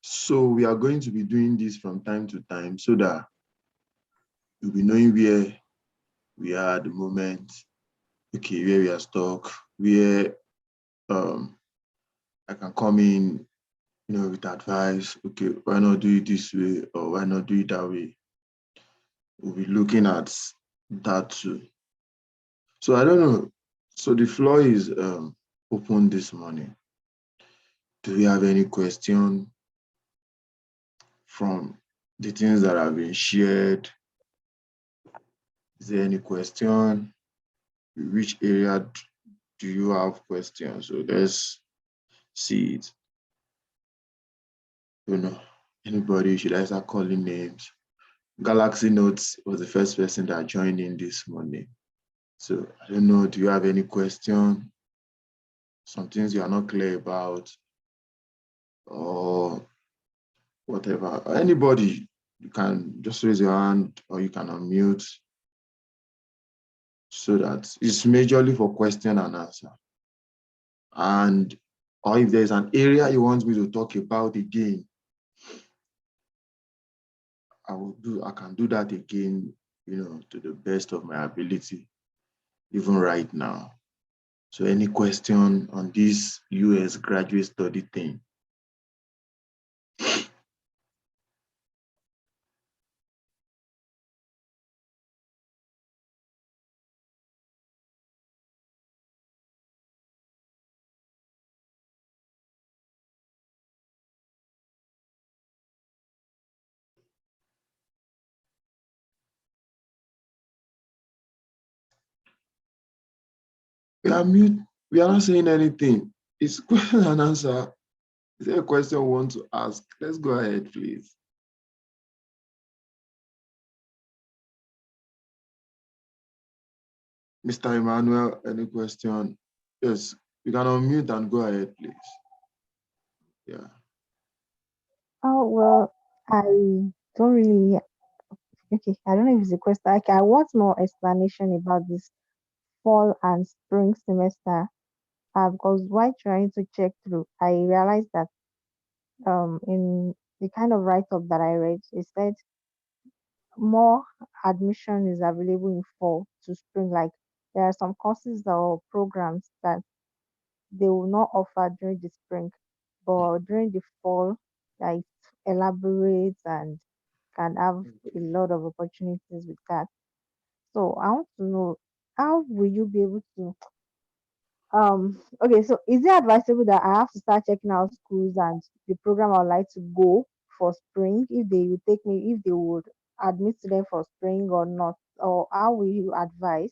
So we are going to be doing this from time to time so that you'll be knowing where we are at the moment, okay, where we are stuck, where I can come in, with advice, okay, why not do it this way or why not do it that way? We'll be looking at that too. So I don't know. So the floor is open this morning. Do we have any question from the things that have been shared? Is there any question? Which area do you have questions? So let's see it. Don't know. Anybody? Should I start calling names? Galaxy Notes was the first person that joined in this morning. So I don't know. Do you have any question? Some things you are not clear about, or whatever. Anybody, you can just raise your hand or you can unmute so that it's majorly for question and answer. And or if there's an area you want me to talk about again, I can do that again, to the best of my ability, even right now. So any question on this US graduate study thing? We are mute. We are not saying anything. It's question and answer. Is there a question you want to ask? Let's go ahead, please. Mr. Emmanuel, any question? Yes, you can unmute and go ahead, please. Yeah. Oh, well, I don't really, okay, I don't know if it's a question. Okay, I want more explanation about this fall and spring semester. Because while trying to check through, I realized that in the kind of write-up that I read, it said more admission is available in fall to spring. Like there are some courses or programs that they will not offer during the spring, but during the fall, like elaborate and can have a lot of opportunities with that. So I want to know, how will you be able to okay, so is it advisable that I have to start checking out schools and the program I would like to go for spring, if they would take me, if they would admit students for spring or not? Or how will you advise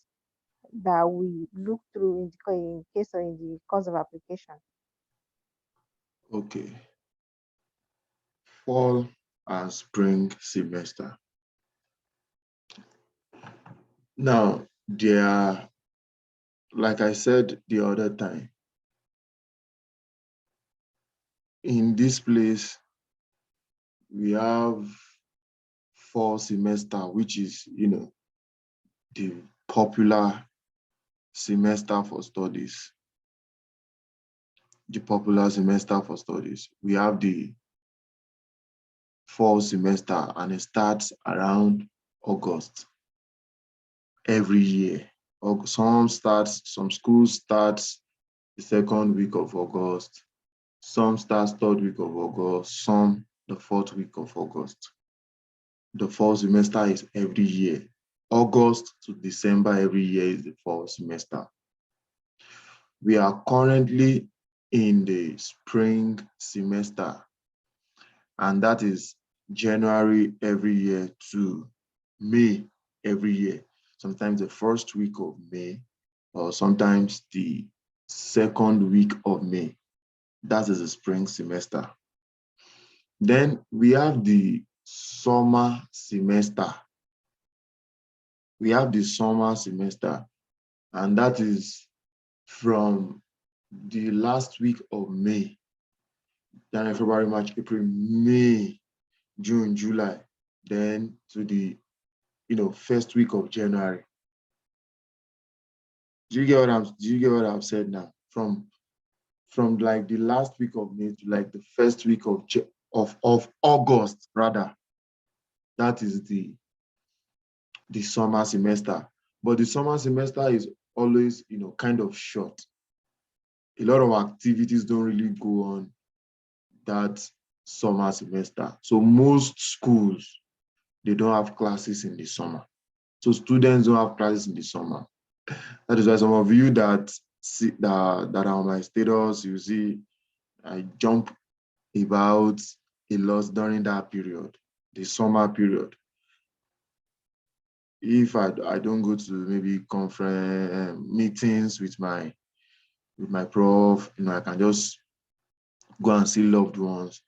that we look through in, in case or in the course of application? Okay. Fall and spring semester. Now, there are, like I said the other time, in this place, we have fall semester, which is, the popular semester for studies. The popular semester for studies. We have the fall semester and it starts around August every year. Some schools start the second week of August. Some start third week of August, some the fourth week of August. The fall semester is every year. August to December every year is the fall semester. We are currently in the spring semester, and that is January every year to May every year. Sometimes the first week of May, or sometimes the second week of May. That is the spring semester. Then we have the summer semester. We have the summer semester, and that is from the last week of May, January, February, March, April, May, June, July, then to the first week of January. Do you get what I've said now? From like the last week of May to like the first week of of August, rather. That is the summer semester. But the summer semester is always, kind of short. A lot of activities don't really go on that summer semester. So most schools, they don't have classes in the summer. So students don't have classes in the summer. That is why some of you that that are on my status, you see, I jump about a lot during that period, the summer period. If I don't go to maybe conference meetings with my prof, I can just go and see loved ones.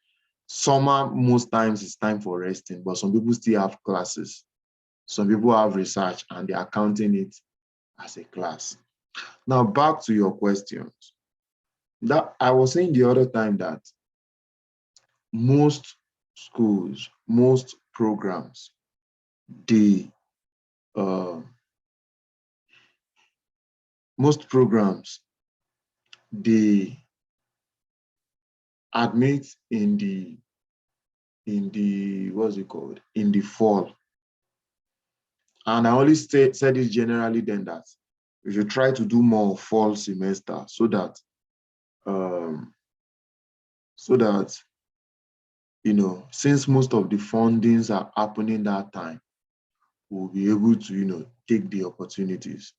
Summer most times is time for resting, but some people still have classes. Some people have research and they are counting it as a class. Now back to your questions. That I was saying the other time that most schools, most programs, they uh, most programs they admit in the what's it called, in the fall. And I always said this generally then that we should try to do more fall semester um, so that since most of the fundings are happening that time, we'll be able to take the opportunities.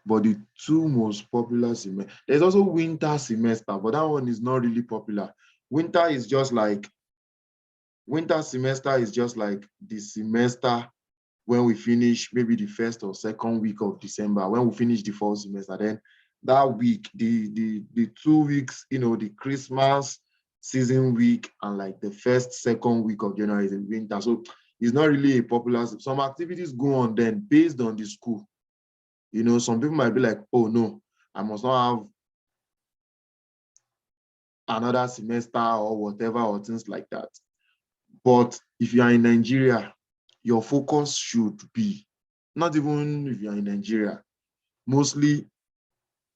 But the two most popular semester, there's also winter semester, but that one is not really popular. Winter semester is just like the semester when we finish maybe the first or second week of December, when we finish the fall semester. Then that week, the 2 weeks, the Christmas season week and like the first, second week of January is in winter. So it's not really a popular. Some activities go on then based on the school. Some people might be like, oh no, I must not have another semester or whatever, or things like that. But if you are in Nigeria, your focus should be, not even if you are in Nigeria, mostly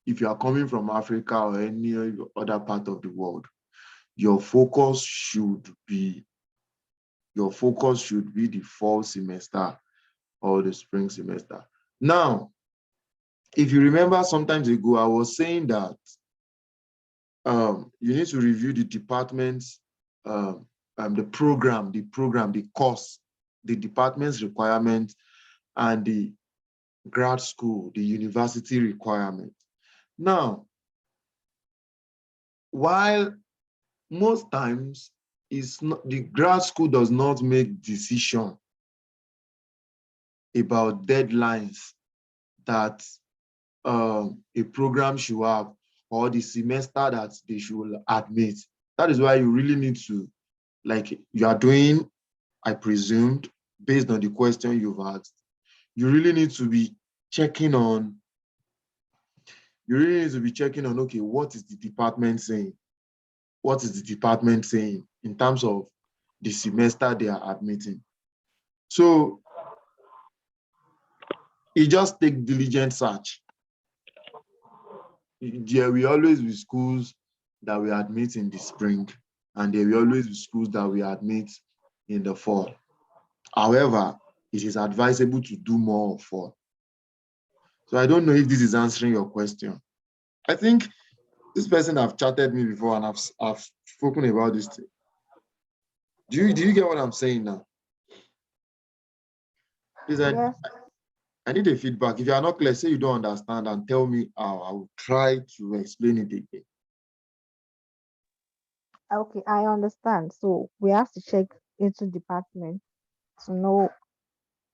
if you are coming from Africa or any other part of the world, your focus should be the fall semester or the spring semester. Now, if you remember sometimes ago, I was saying that you need to review the department's the program, the course, the department's requirement, and the grad school, the university requirement. Now, while most times it's not, the grad school does not make decision about deadlines that a program should have or the semester that they should admit. That is why you really need to, like you are doing, I presumed, based on the question you've asked, you really need to be checking on, okay, what is the department saying? What is the department saying in terms of the semester they are admitting? So you just take diligent search. There will always be schools that we admit in the spring, and there will always be schools that we admit in the fall. However, it is advisable to do more of fall. So I don't know if this is answering your question. I think this person have chatted me before and I've spoken about this thing. Do you get what I'm saying now? Please, Yes. I need a feedback. If you are not clear, say you don't understand and tell me how. I will try to explain it again. Okay, I understand. So we have to check into department to know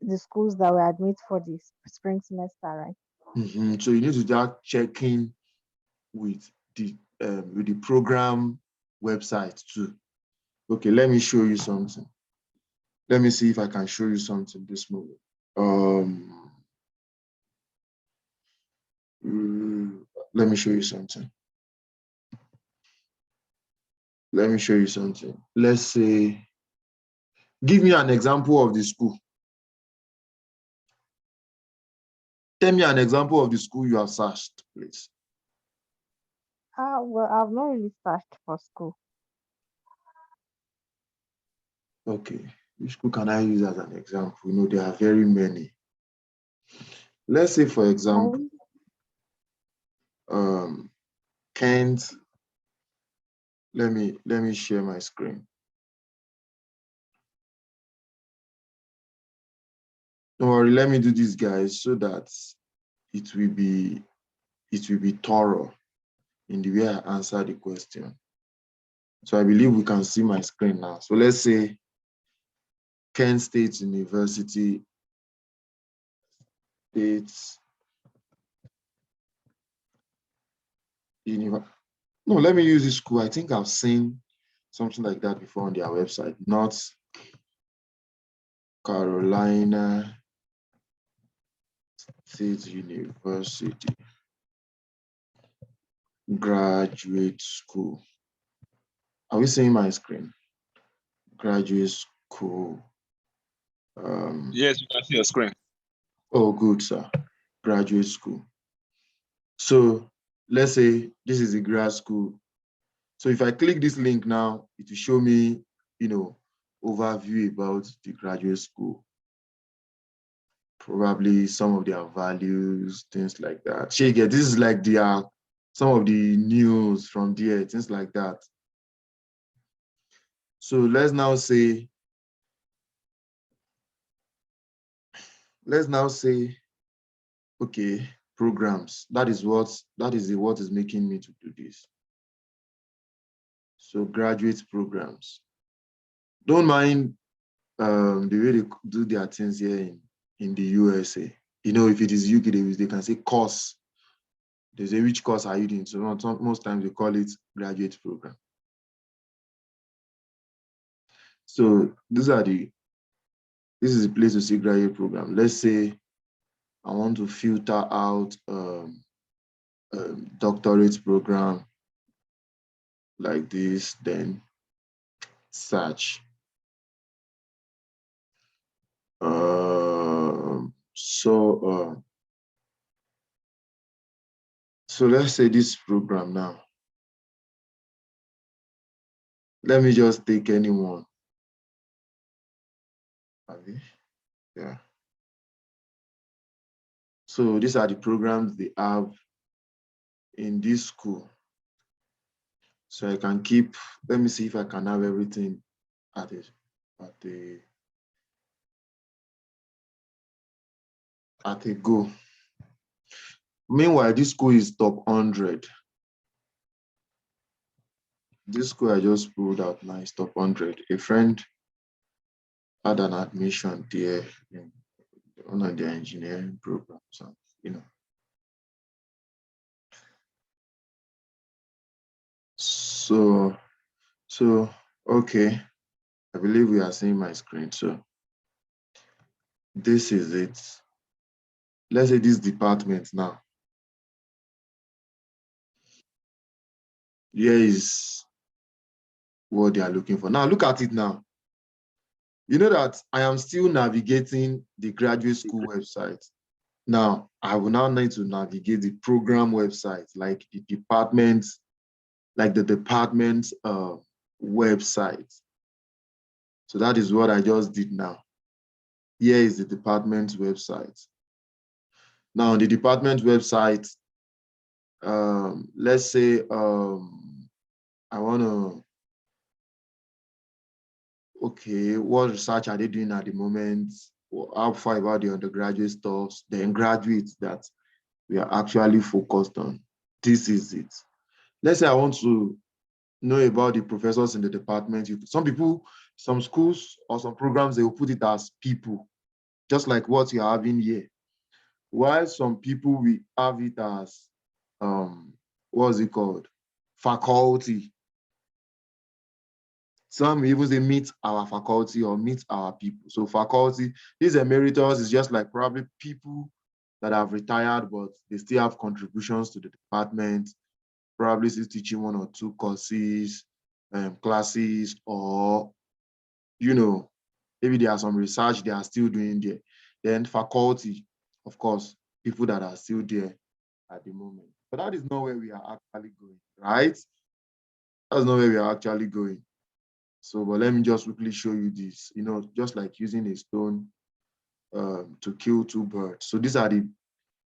the schools that we admit for the spring semester, right? So you need to start checking with the program website too. Okay, let me show you something. Let me see if I can show you something this moment. Let me show you something. Let me show you something. Let's say, give me an example of the school. Tell me an example of the school you have searched, please. Well, I've not really searched for school. Okay, which school can I use as an example? There are very many. Let's say, for example, I um, Kent. Let me share my screen. Don't worry, let me do this, guys, so that it will be thorough in the way I answer the question. So I believe we can see my screen now. So let's say Kent State University, States University. No, let me use this school. I think I've seen something like that before on their website. North Carolina State University Graduate School. Are we seeing my screen? Graduate School. Yes, you can see your screen. Oh, good, sir. Graduate School. So let's say this is a grad school. So if I click this link now, it will show me, overview about the graduate school. Probably some of their values, things like that. This is like some of the news from there, things like that. So let's now say, okay, programs. That is what is making me to do this. So graduate programs. Don't mind the way they do their things here in the USA. If it is UK, they can say course. They say, which course are you doing? So most times they call it graduate program. So this is the place to see graduate program. Let's say I want to filter out doctorate program like this, then search. So let's say this program now. Let me just take anyone. Yeah. So these are the programs they have in this school. So I can let me see if I can have everything at a go. Meanwhile, this school is top 100. This school I just pulled out now is top 100. A friend had an admission there in one of their engineering programs. So, okay. I believe we are seeing my screen. So this is it. Let's say this department now. Here is what they are looking for. Now look at it now. You know that I am still navigating the graduate school website. Now, I will now need to navigate the program website, like the department's website. So that is what I just did now. Here is the department's website. Now, on the department website, let's say I want to, okay, what research are they doing at the moment? How far about the undergraduate stuff? Then graduates that we are actually focused on. This is it. Let's say I want to know about the professors in the department. Some schools or some programs, they will put it as people, just like what you're having here. While some people, we have it as, what's it called? Faculty. Some even say meet our faculty or meet our people. So faculty, these emeritus is just like probably people that have retired, but they still have contributions to the department, probably still teaching one or two courses, classes, or, maybe there are some research they are still doing there. Then faculty, of course, people that are still there at the moment. But that is not where we are actually going, right? That's not where we are actually going. So, but let me just quickly show you this, just like using a stone to kill two birds. So these are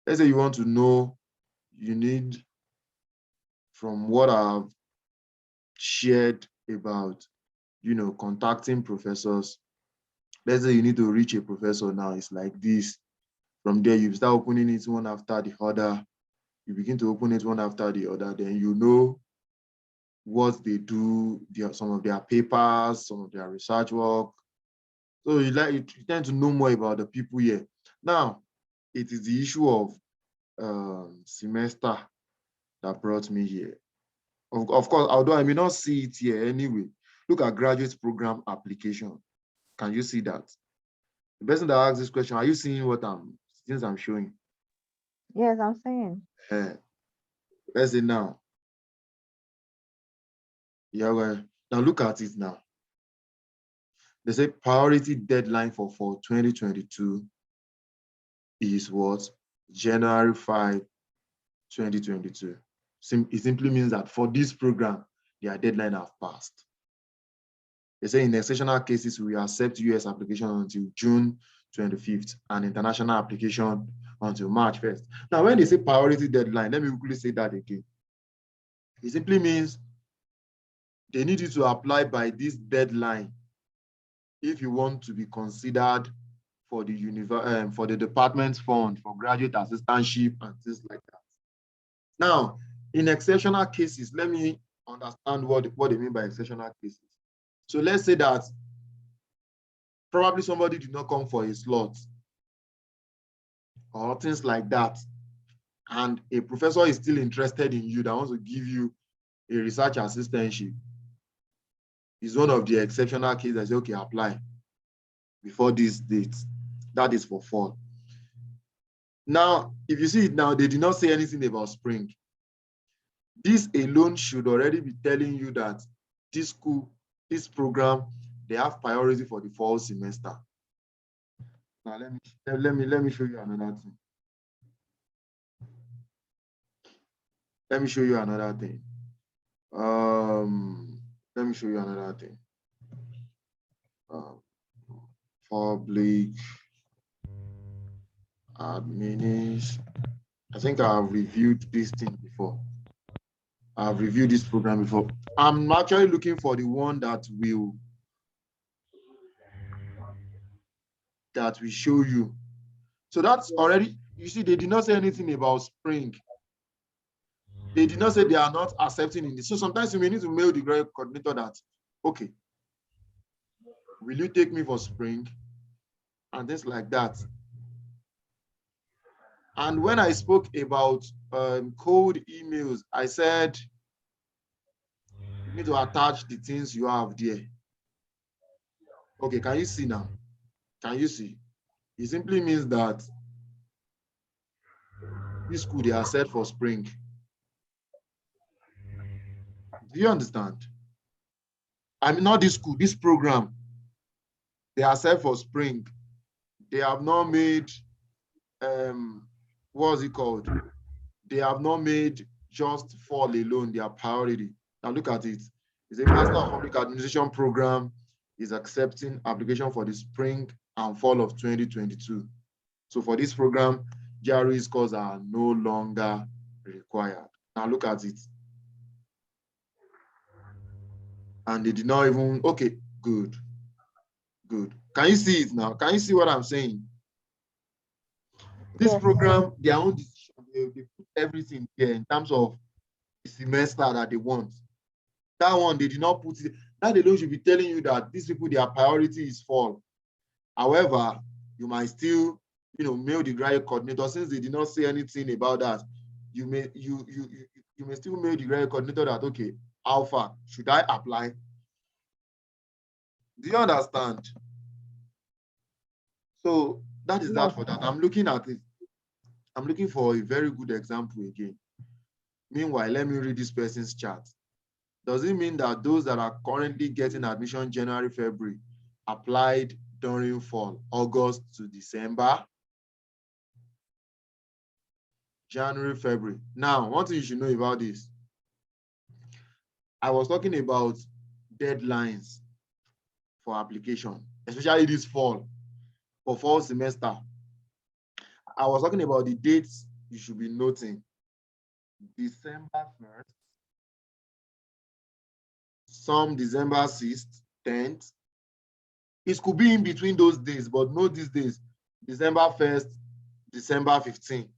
let's say you want to know, you need, from what I've shared about, contacting professors. Let's say you need to reach a professor now, it's like this. From there, you start opening it one after the other. You begin to open it one after the other, then you know what they do, some of their papers, some of their research work. So you tend to know more about the people here. Now, it is the issue of semester that brought me here. Of course, although I may not see it here anyway, look at graduate program application. Can you see that? The person that asked this question, are you seeing what I'm showing? Yes, I'm saying. Let's say now. Yeah, well, now look at it now. They say priority deadline for 2022 is what? January 5, 2022. It simply means that for this program, their deadline have passed. They say in exceptional cases, we accept US application until June 25th and international application until March 1st. Now, when they say priority deadline, let me quickly say that again. It simply means they need you to apply by this deadline if you want to be considered for the department fund for graduate assistantship and things like that. Now, in exceptional cases, let me understand what they mean by exceptional cases. So let's say that probably somebody did not come for a slot or things like that, and a professor is still interested in you that wants to give you a research assistantship. Is one of the exceptional cases that say, okay, apply before this date. That is for fall. Now, if you see it now, they did not say anything about spring. This alone should already be telling you that this school, this program, they have priority for the fall semester. Now let me show you another thing. Let me show you another thing. Let me show you another thing. Public administration. I think I've reviewed this thing before. I've reviewed this program before. I'm actually looking for the one that will show you. So that's already, you see, they did not say anything about spring. They did not say they are not accepting in this. So sometimes you may need to mail the graduate coordinator that, okay, will you take me for spring? And things like that. And when I spoke about cold emails, I said, you need to attach the things you have there. Okay, can you see now? Can you see? It simply means that this school, they are set for spring. Do you understand? I mean, not this school, this program. They are set for spring. They have not made, what's it called? They have not made just fall alone their priority. Now look at it. It's a Master of Public Administration program is accepting application for the spring and fall of 2022. So for this program, GRE scores are no longer required. Now look at it. And they did not even, okay, good. Good. Can you see it now? Can you see what I'm saying? This program, their own decision, they put everything here in terms of the semester that they want. That one, they did not put it. That alone should be telling you that these people, their priority is fall. However, you might still, mail the graduate coordinator. Since they did not say anything about that, you may still mail the graduate coordinator that, okay, how far should I apply? Do you understand? So that is that for that. I'm looking at it. I'm looking for a very good example again. Meanwhile, let me read this person's chart. Does it mean that those that are currently getting admission January, February applied during fall, August to December? January, February. Now, one thing you should know about this. I was talking about deadlines. for application, especially this fall, for fall semester. I was talking about the dates you should be noting. December 1st, some December 6th, 10th. It could be in between those days, but not these days. December 1st, December 15th.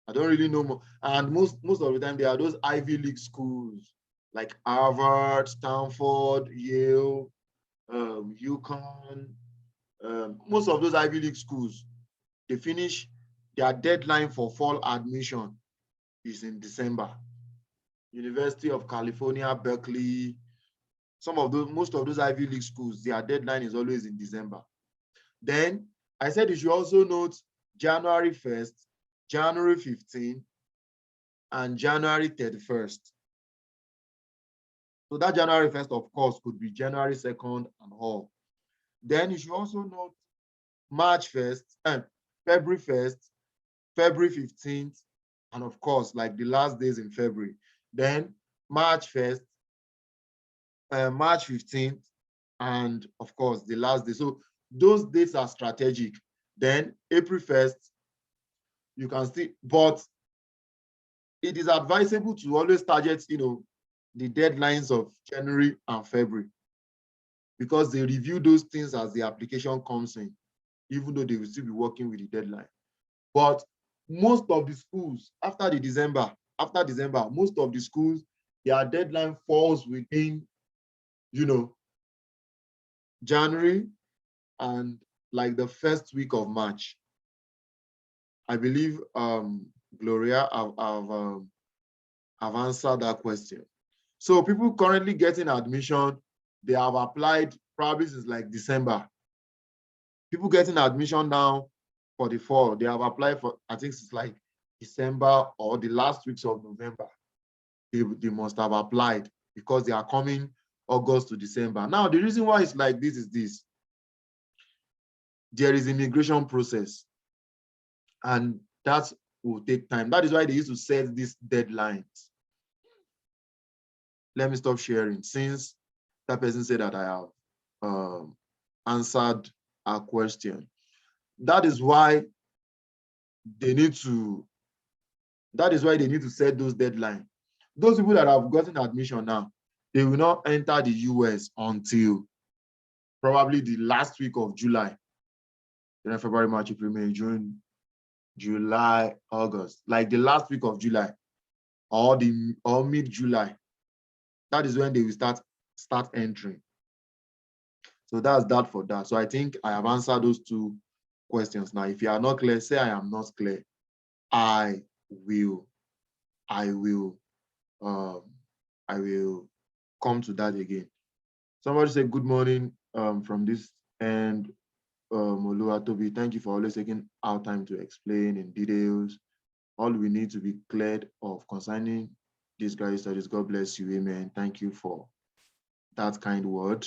I don't really know more. And most of the time, there are those Ivy League schools like Harvard, Stanford, Yale, UConn. Most of those Ivy League schools, they finish their deadline for fall admission is in December. University of California, Berkeley, most of those Ivy League schools, their deadline is always in December. Then I said you should also note January 1st, January 15th, and January 31st. So that January 1st, of course, could be January 2nd and all. Then you should also note March 1st, and February 1st, February 15th, and of course, like the last days in February. Then March 1st, March 15th, and of course, the last day. So those dates are strategic. Then April 1st, you can see, but it is advisable to always target, the deadlines of January and February, because they review those things as the application comes in, even though they will still be working with the deadline. But most of the schools, after December, most of the schools, their deadline falls within, January and like the first week of March. I believe Gloria, I've answered that question. So people currently getting admission, they have applied probably since like December. People getting admission now for the fall, they have applied for, I think it's like December or the last weeks of November. They must have applied because they are coming August to December. Now, the reason why it's like this is this. There is immigration process, and that will take time. That is why they used to set these deadlines. Let me stop sharing since that person said that I have answered a question. That is why they need to set those deadlines. Those people that have gotten admission now, they will not enter the US until probably the last week of July. Then February, March, April, May, June, July, August, like the last week of July or mid-July. That is when they will start entering. So that's that for that. So I think I have answered those two questions. Now, if you are not clear, say I am not clear. I will come to that again. Somebody said good morning from this end. Oluwatobi, thank you for always taking our time to explain in details all we need to be cleared of concerning this graduate studies. God bless you, amen. Thank you for that kind word.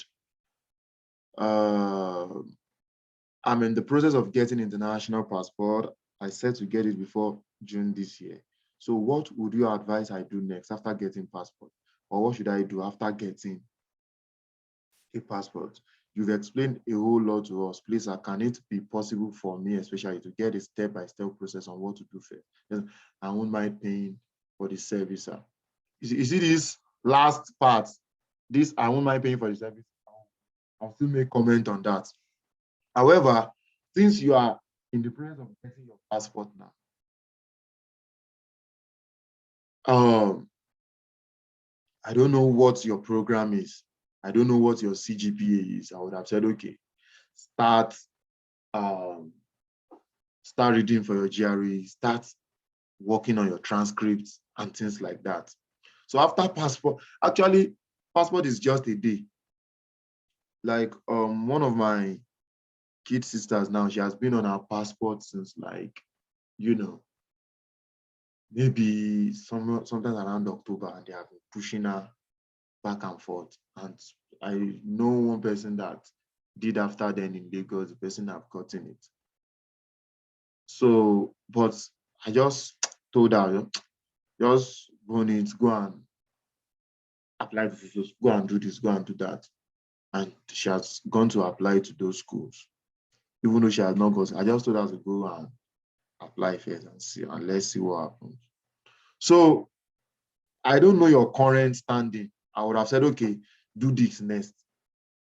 I'm in the process of getting international passport. I said to get it before June this year. So what would you advise I do next after getting passport? Or what should I do after getting a passport? You've explained a whole lot to us. Please, can it be possible for me, especially to get a step-by-step process on what to do first? I won't mind paying for the service. Sir. You see this last part, this I won't mind paying for the service. I'll still make comment on that. However, since you are in the process of getting your passport now, I don't know what your program is. I don't know what your CGPA is. I would have said, okay, start reading for your GRE, start working on your transcripts and things like that. So after passport, actually, passport is just a day. Like one of my kid sisters now, she has been on her passport since like, maybe sometimes around October, and they have been pushing her back and forth. And I know one person that did after then in Lagos, the person have gotten it. So, but I just told her, just go and apply for this, go and do this, go and do that. and she has gone to apply to those schools, even though she has not got. I just told her to go and apply first and see, and let's see what happens. So I don't know your current standing. I would have said, okay, do this next.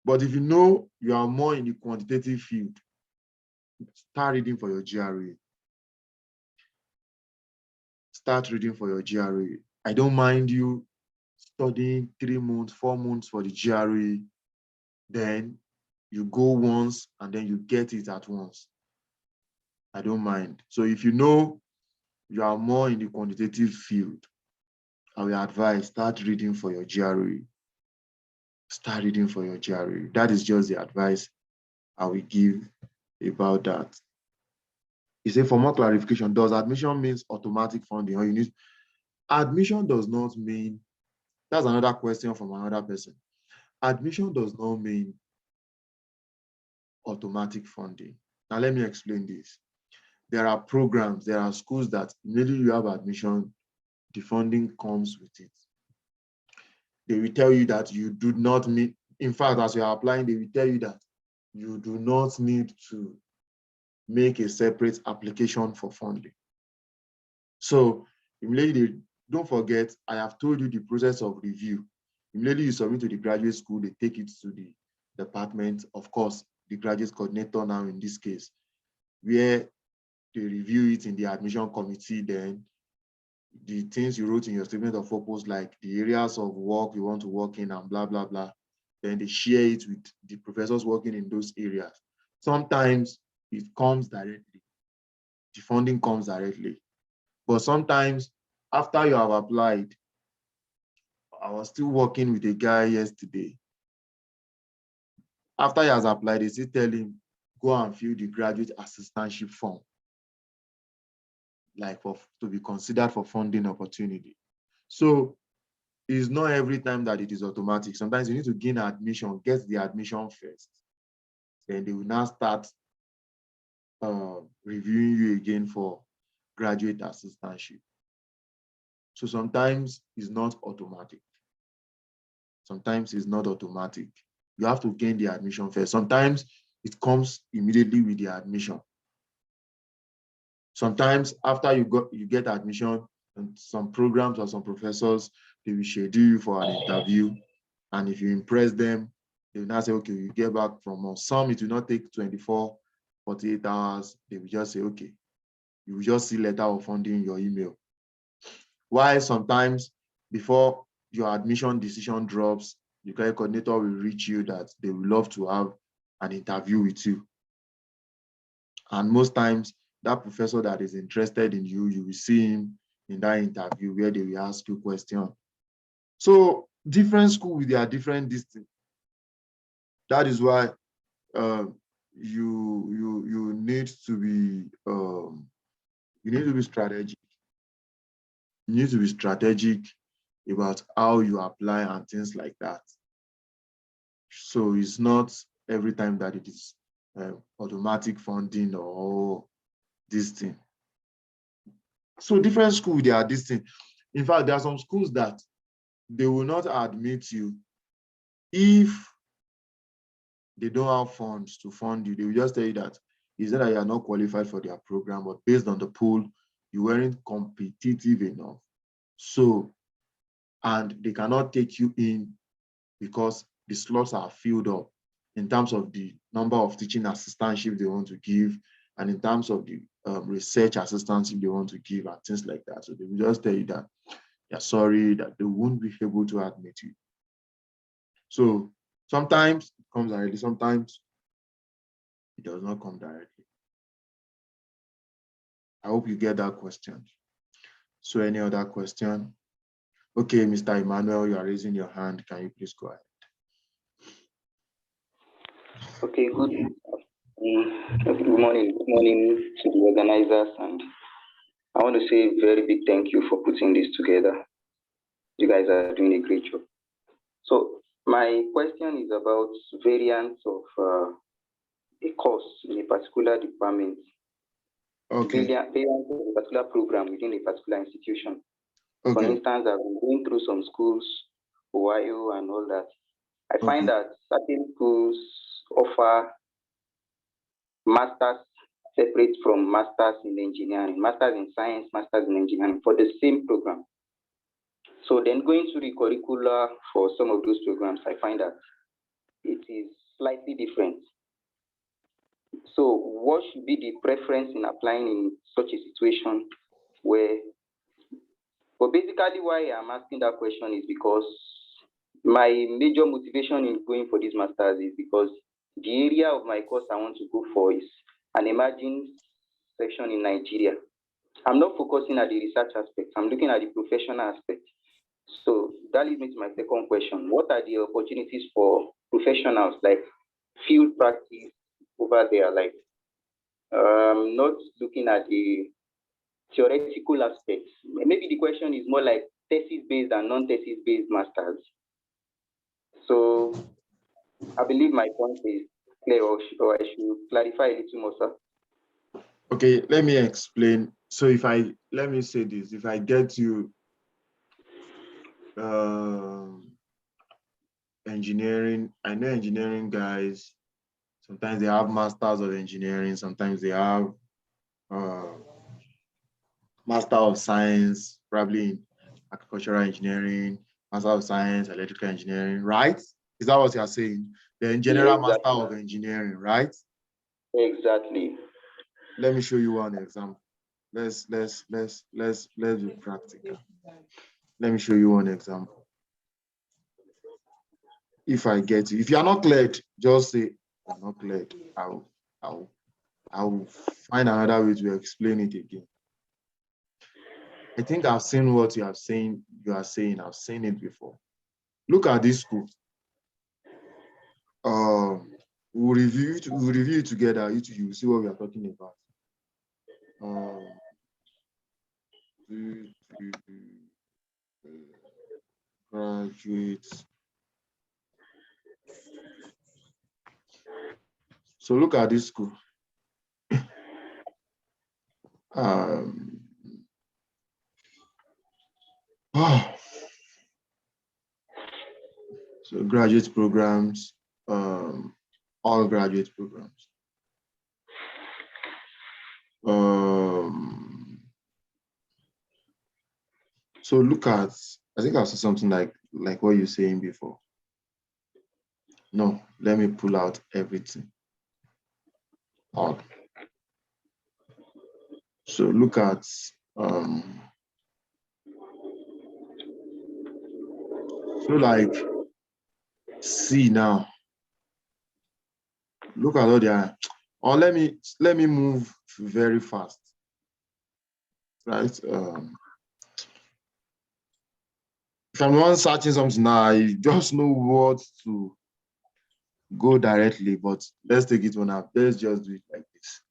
But if you know you are more in the quantitative field, start reading for your GRE. Start reading for your GRE. I don't mind you studying 3 months, 4 months for the GRE. Then you go once and then you get it at once. I don't mind. So if you know you are more in the quantitative field, I will advise start reading for your GRE. Start reading for your GRE. That is just the advice I will give about that. You say, for more clarification, does admission means automatic funding, or you need admission does not mean, that's another question from another person. Admission does not mean automatic funding. Now let me explain this. There are programs, there are schools that immediately you have admission, the funding comes with it. They will tell you that you do not need, in fact, as you are applying, they will tell you that you do not need to make a separate application for funding. So immediately, don't forget, I have told you the process of review. Immediately you submit to the graduate school, they take it to the department, of course, the graduate coordinator now in this case, where they review it in the admission committee. Then the things you wrote in your statement of purpose, like the areas of work you want to work in and blah, blah, blah, then they share it with the professors working in those areas. Sometimes it comes directly. The funding comes directly. But sometimes after you have applied, I was still working with a guy yesterday. After he has applied, they still tell him, go and fill the graduate assistantship form, like to be considered for funding opportunity. So it's not every time that it is automatic. Sometimes you need to gain admission, get the admission first. Then they will now start reviewing you again for graduate assistantship. So sometimes it's not automatic. Sometimes it's not automatic. You have to gain the admission first. Sometimes it comes immediately with the admission. Sometimes after you get admission, and some programs or some professors, they will schedule you for an interview. And if you impress them, they will now say, okay, you get back from us. Some, it will not take 24, 48 hours. They will just say, okay, you will just see letter of funding in your email. While sometimes before your admission decision drops, the career coordinator will reach you that they would love to have an interview with you. And most times, that professor that is interested in you, you will see him in that interview where they will ask you questions. So different schools with their different distance. That is why you need to be strategic. You need to be strategic about how you apply and things like that. So it's not every time that it is automatic funding or this thing. So different schools, they are this thing. In fact, there are some schools that they will not admit you if they don't have funds to fund you. They will just tell you that it's not that you are not qualified for their program, but based on the pool, you weren't competitive enough. So, and they cannot take you in because the slots are filled up in terms of the number of teaching assistantship they want to give, and in terms of the research assistantship they want to give, and things like that. So they will just tell you that they're sorry, that they won't be able to admit you. So sometimes it comes directly, sometimes it does not come directly. I hope you get that question. So any other question? Okay, Mr. Emmanuel, you are raising your hand. Can you please go ahead? Okay, good morning. Good morning to the organizers, and I want to say a very big thank you for putting this together. You guys are doing a great job. So my question is about variance of a course in a particular department. Okay. Variance of a particular program within a particular institution. Okay. For instance, I've been going through some schools, Ohio and all that. I find that certain schools offer masters separate from masters in engineering, masters in science, masters in engineering for the same program. So then going to the curricula for some of those programs, I find that it is slightly different. So what should be the preference in applying in such a situation where, but basically why I'm asking that question is because my major motivation in going for this master's is because the area of my course I want to go for is an emerging section in Nigeria. I'm not focusing at the research aspect, I'm looking at the professional aspect. So that leads me to my second question. What are the opportunities for professionals like field practice over there? Like not looking at the theoretical aspects. Maybe the question is more like thesis-based and non-thesis-based masters. So I believe my point is clear, or I should clarify a little more, sir. Okay, let me explain. So let me say this, if I get you engineering, I know engineering guys, sometimes they have masters of engineering, sometimes they have master of science, probably in agricultural engineering, master of science, electrical engineering, right? Is that what you're saying? Then general master of engineering, right? Exactly. Let me show you one example. Let's be practical. Let me show you one example. If I get you, if you are not cleared, just say I'm not cleared. I'll find another way to explain it again. I think I've seen what you are saying. I've seen it before. Look at this school. We'll review it together. You see what we are talking about. Graduates. So look at this school. So graduate programs, all graduate programs. So look at, I think I saw something like what you're saying before. No, let me pull out everything. So look at so like see now. Look at all the, or let me move very fast. Right? If I'm not searching something now, I just know what to go directly, but let's take it one up. Let's just do it like this.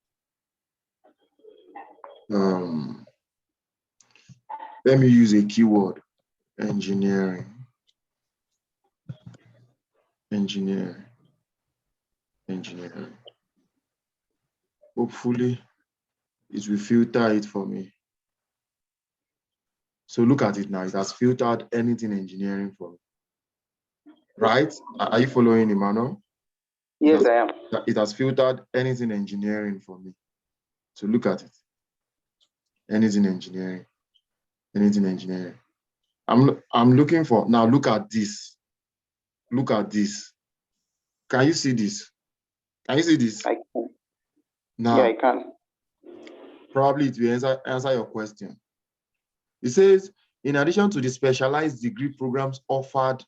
Let me use a keyword, engineering. Hopefully, it will filter it for me. So look at it now. It has filtered anything engineering for me. Right? Are you following, Emmanuel? Yes, I am. It has filtered anything engineering for me. So look at it. Anything engineering. I'm looking for, now look at this. Look at this. Can you see this? Can you see this? I can. Now, yeah, I can. Probably it will answer your question. It says, in addition to the specialized degree programs offered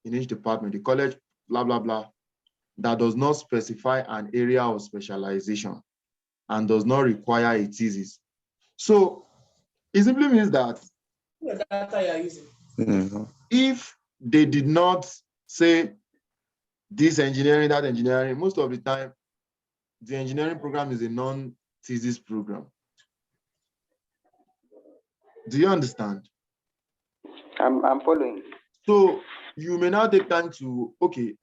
in each department, the college, blah, blah, blah, that does not specify an area of specialization and does not require a thesis. So it simply means that if they did not say this engineering, that engineering, most of the time, the engineering program is a non-thesis program. Do you understand? I'm following. So you may now take time to, okay,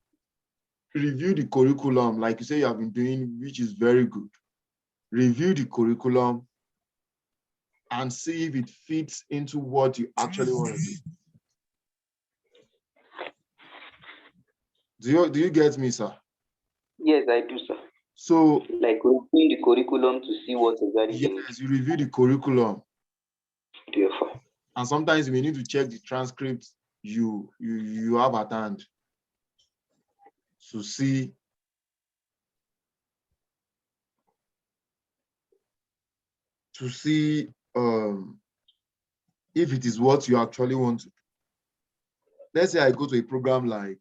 review the curriculum, like you say you have been doing, which is very good. Review the curriculum and see if it fits into what you actually want to do. Do you get me, sir? Yes, I do, sir. So, like reviewing the curriculum to see what exactly they need. yes, you review the curriculum, Therefore, and sometimes you may need to check the transcript you have at hand to see if it is what you actually want to do. Let's say I go to a program like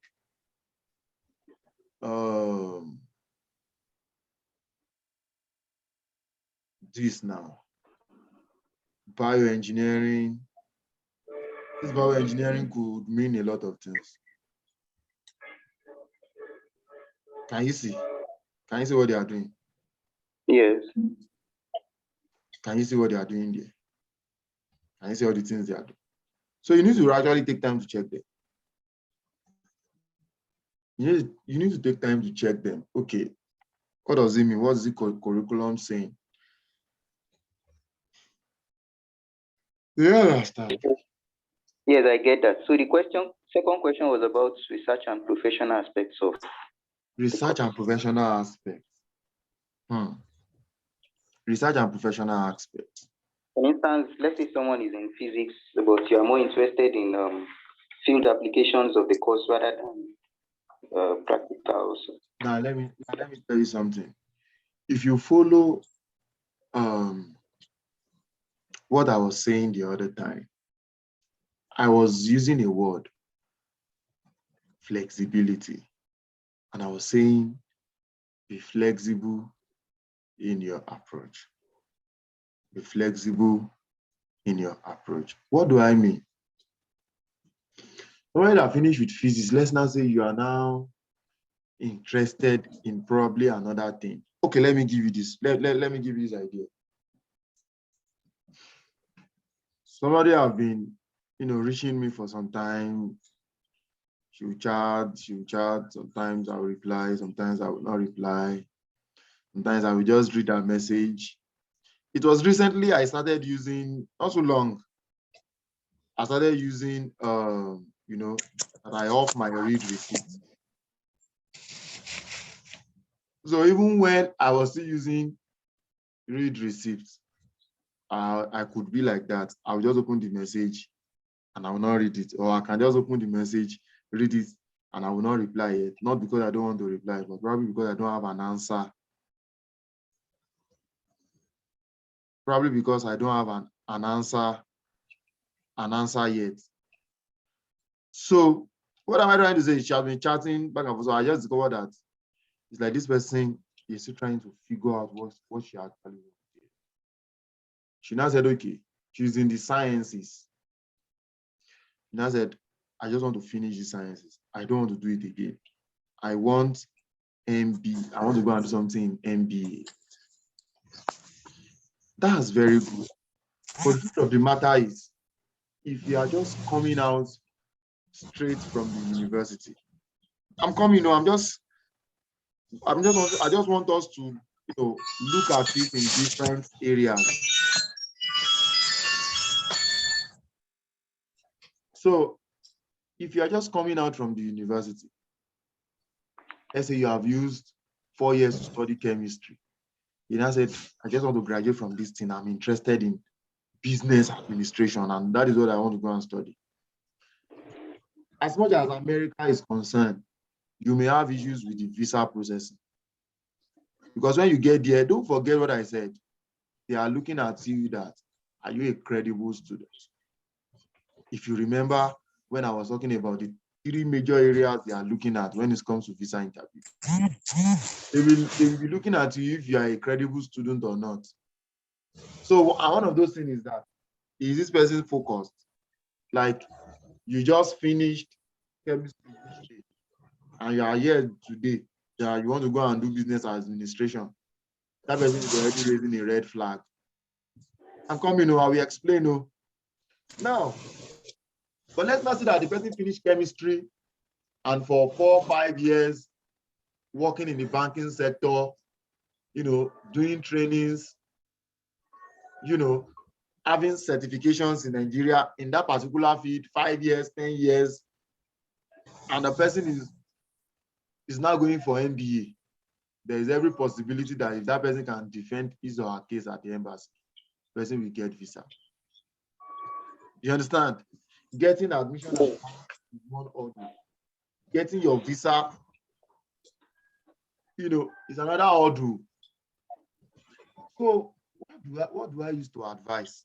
this now, bioengineering. This bioengineering could mean a lot of things. Can you see? Can you see what they are doing? yes. Can you see what they are doing there? Can you see all the things they are doing? So you need to actually take time to check them. You need to take time to check them. Okay, what does it mean? What is the curriculum saying? Do you understand? Yes, I get that. So the second question was about research and professional aspects of Research and professional aspects. Research and professional aspects. For instance, let's say someone is in physics, but you are more interested in field applications of the course rather than practicals. Now let me tell you something. If you follow what I was saying the other time, I was using a word, flexibility, and I was saying be flexible in your approach. Be flexible in your approach. What do I mean? When I finish with physics, let's now say you are now interested in probably another thing. Okay, let me give you this. Let me give you this idea. Somebody have been, reaching me for some time. She'll chat. Sometimes I'll reply, sometimes I will not reply. Sometimes I will just read that message. It was recently I started using, not so long, I started using, that I off my read receipt. So even when I was still using read receipts, I could be like that. I will just open the message and I will not read it. Or I can just open the message, read it, and I will not reply it. Not because I don't want to reply, but probably because I don't have an answer. Probably because I don't have an answer yet. So what am I trying to say? She has been chatting back and forth. So I just discovered that it's like this person is still trying to figure out what she actually wants to do. She now said, okay, she's in the sciences. She now said, I just want to finish the sciences. I don't want to do it again. I want MB. I want to go and do something in MBA. That's very good. But the truth of the matter is, if you are just coming out straight from the university, I just want us to look at it in different areas. So if you are just coming out from the university, let's say you have used 4 years to study chemistry. You now said, I just want to graduate from this thing. I'm interested in business administration, and that is what I want to go and study. As much as America is concerned, you may have issues with the visa processing. Because when you get there, don't forget what I said. They are looking at you that, are you a credible student? If you remember when I was talking about the 3 major areas they are looking at when it comes to visa interview, they will be looking at you if you are a credible student or not. So one of those things is that, is this person focused? Like, you just finished chemistry and you are here today, that you want to go and do business administration. That person is already raising a red flag. And come, I will explain. Now, but let's not say that the person finished chemistry and for 4 or 5 years working in the banking sector, doing trainings, having certifications in Nigeria in that particular field, 5 years, 10 years, and the person is is now going for MBA, there is every possibility that if that person can defend his or her case at the embassy, the person will get visa. You understand? Getting admission is one order. Getting your visa, is another order. So what do I use to advise?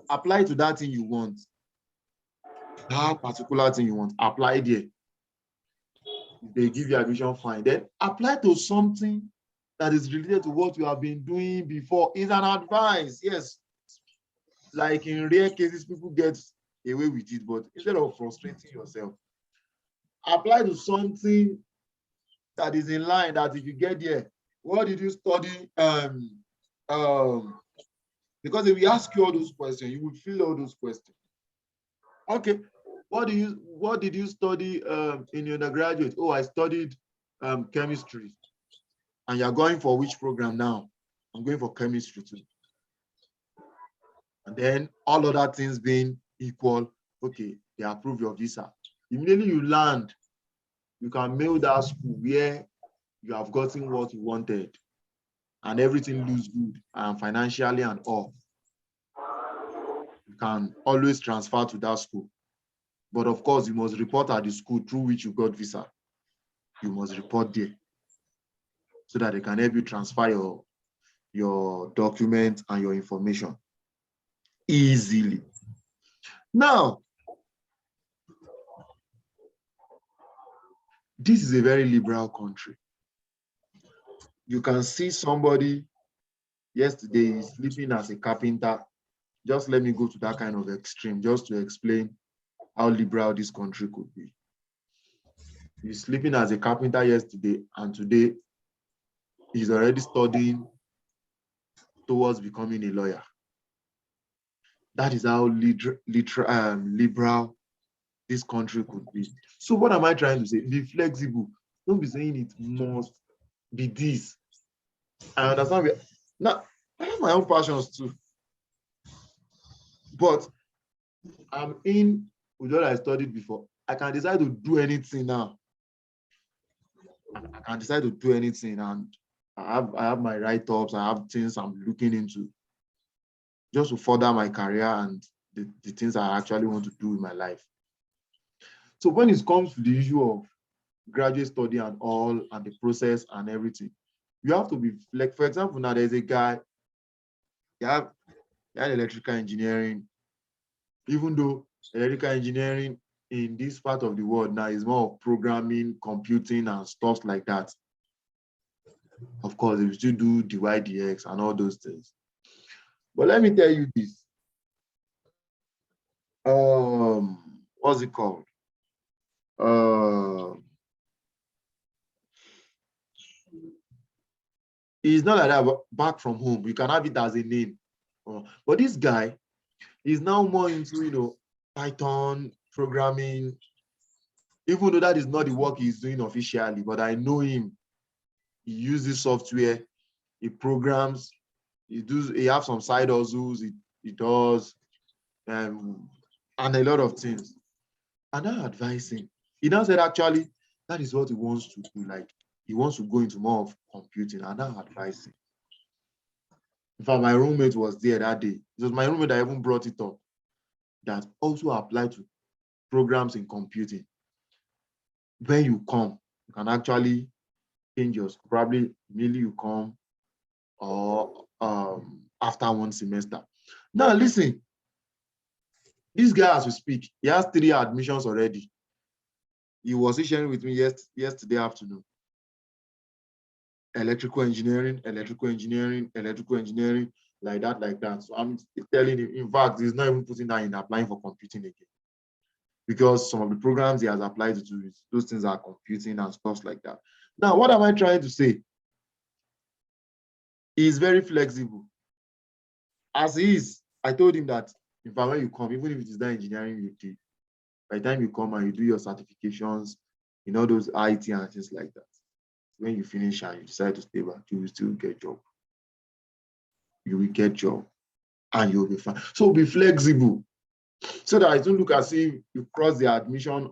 Apply to that thing you want. That particular thing you want, apply there. If they give you admission, fine. Then apply to something that is related to what you have been doing before. Is an advice, yes. Like in rare cases, people get away with it, but instead of frustrating yourself, apply to something that is in line, that if you get there, what did you study? Because if we ask you all those questions, you will fill all those questions. Okay, what did you study in your undergraduate? Oh, I studied chemistry. And you're going for which program now? I'm going for chemistry too. And then all other things being equal, okay, they approve your visa. Immediately you land, you can mail that school where you have gotten what you wanted, and everything looks good, and financially and all. You can always transfer to that school. But of course, you must report at the school through which you got visa. You must report there so that they can help you transfer your documents and your information easily. Now, this is a very liberal country. You can see somebody yesterday is sleeping as a carpenter. Just let me go to that kind of extreme just to explain how liberal this country could be. He's sleeping as a carpenter yesterday, and today he's already studying towards becoming a lawyer. That is how liberal this country could be. So what am I trying to say? Be flexible. Don't be saying it must be this. I understand. Now, I have my own passions too. But I'm in with what I studied before. I can decide to do anything now. I can decide to do anything, and I have my write-ups, I have things I'm looking into just to further my career and the things I actually want to do in my life. So when it comes to the issue of graduate study and all, and the process and everything, you have to be, like, for example, now there's a guy, he had electrical engineering, even though electrical engineering in this part of the world now is more of programming, computing, and stuff like that. Of course, you still do dy, dx, and all those things. But let me tell you this. What's it called? It's not like that back from home. You can have it as a name. But this guy is now more into, Python programming, even though that is not the work he's doing officially, but I know him. He uses software, he programs, he has some side hustles, he does, and a lot of things. And I advise him. He now said, actually, that is what he wants to do. Like, he wants to go into more of computing, and I advise him. In fact, my roommate was there that day. It was my roommate that even brought it up, that also apply to programs in computing. When you come, you can actually change your, probably immediately you come, or after one semester. Now, listen, this guy, as we speak, he has 3 admissions already. He was sharing with me yesterday afternoon. Electrical engineering, like that. So I'm telling him, in fact, he's not even putting that in applying for computing again. Because some of the programs he has applied to, those things are computing and stuff like that. Now, what am I trying to say? He's very flexible. As he is, I told him that, in fact, when you come, even if it is that engineering you did, by the time you come and you do your certifications, those IT and things like that, when you finish and you decide to stay back, you will still get job. You will get job and you'll be fine. So be flexible so that it don't look as if you cross the admission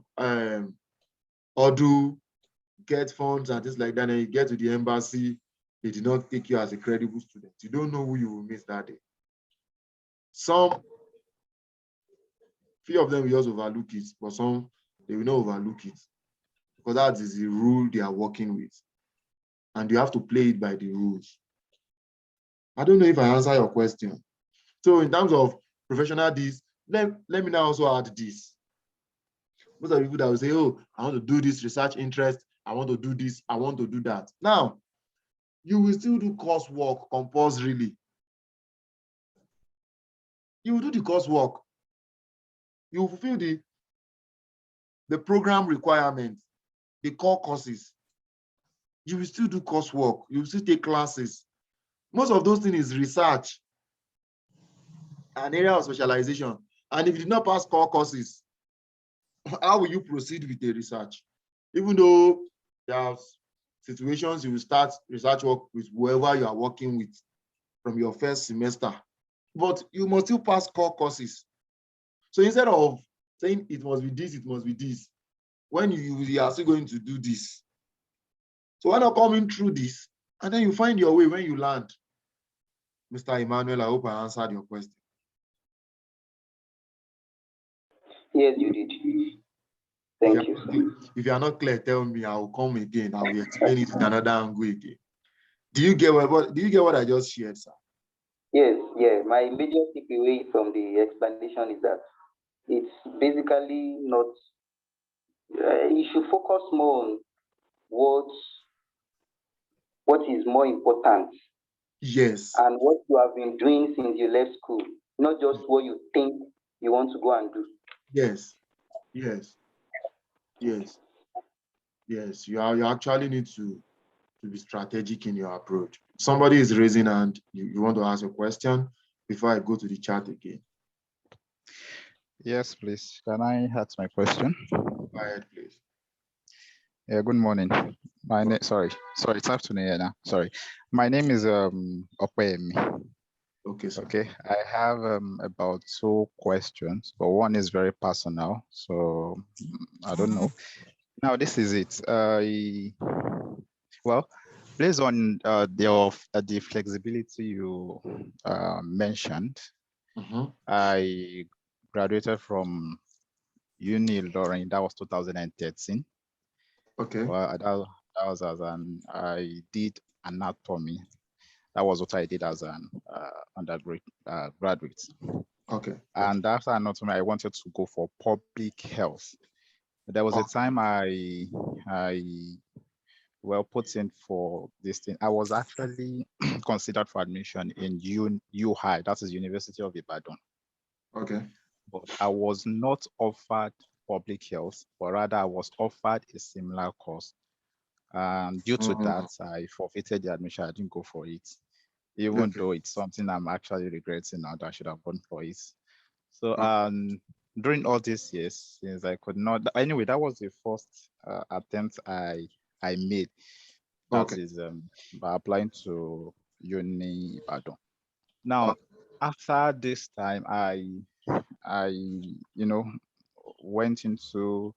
or do get funds and things like that, and you get to the embassy, they did not take you as a credible student. You don't know who you will miss that day. Some, few of them will just overlook it, but some, they will not overlook it because that is the rule they are working with. And you have to play it by the rules. I don't know if I answer your question. So in terms of professional this, let me now also add this. Most of the people that will say, oh, I want to do this research interest, I want to do this, I want to do that. Now, you will still do coursework compulsorily. You will do the coursework. You will fulfill the program requirements, the core courses. You will still do coursework. You will still take classes. Most of those things is research, an area of specialization. And if you did not pass core courses, how will you proceed with the research? Even though there are situations you will start research work with whoever you are working with from your first semester, but you must still pass core courses. So instead of saying it must be this, it must be this, when you are still going to do this. So why not coming through this and then you find your way when you land? Mr. Emmanuel, I hope I answered your question. Yes, you did. Thank you, sir. If you are not clear, tell me. I will come again. I will explain it in another angle again. Do you get what I just shared, sir? Yes, yeah. My major takeaway from the explanation is that it's basically not. You should focus more on what what is more important Yes. and what you have been doing since you left school, not just what you think you want to go and do. Yes. Yes. Yes. Yes. You actually need to be strategic in your approach. Somebody is raising hand. You want to ask a question before I go to the chat again? Yes, please. Can I ask my question? Go ahead, please. Yeah, good morning. My name, sorry, it's afternoon here now. Sorry. My name is Opeyemi. Okay, sir. Okay, I have about 2 questions, but one is very personal, so I don't know. Now, this is it. Well, based on the flexibility you mentioned, I graduated from Uni Ilorin. That was 2013. Okay. Well, that was as I did anatomy. That was what I did as an undergraduate graduate. Okay. And after anatomy, I wanted to go for public health. There was a time I put in for this thing. I was actually considered for admission in UI, that is University of Ibadan. Okay. But I was not offered public health, but rather I was offered a similar course. Due to that, I forfeited the admission. I didn't go for it, even though it's something I'm actually regretting now that I should have gone for it. So during all these years, since I could not, anyway, that was the first attempt I made. That is by applying to Uni Ibadan. Now, after this time, I went into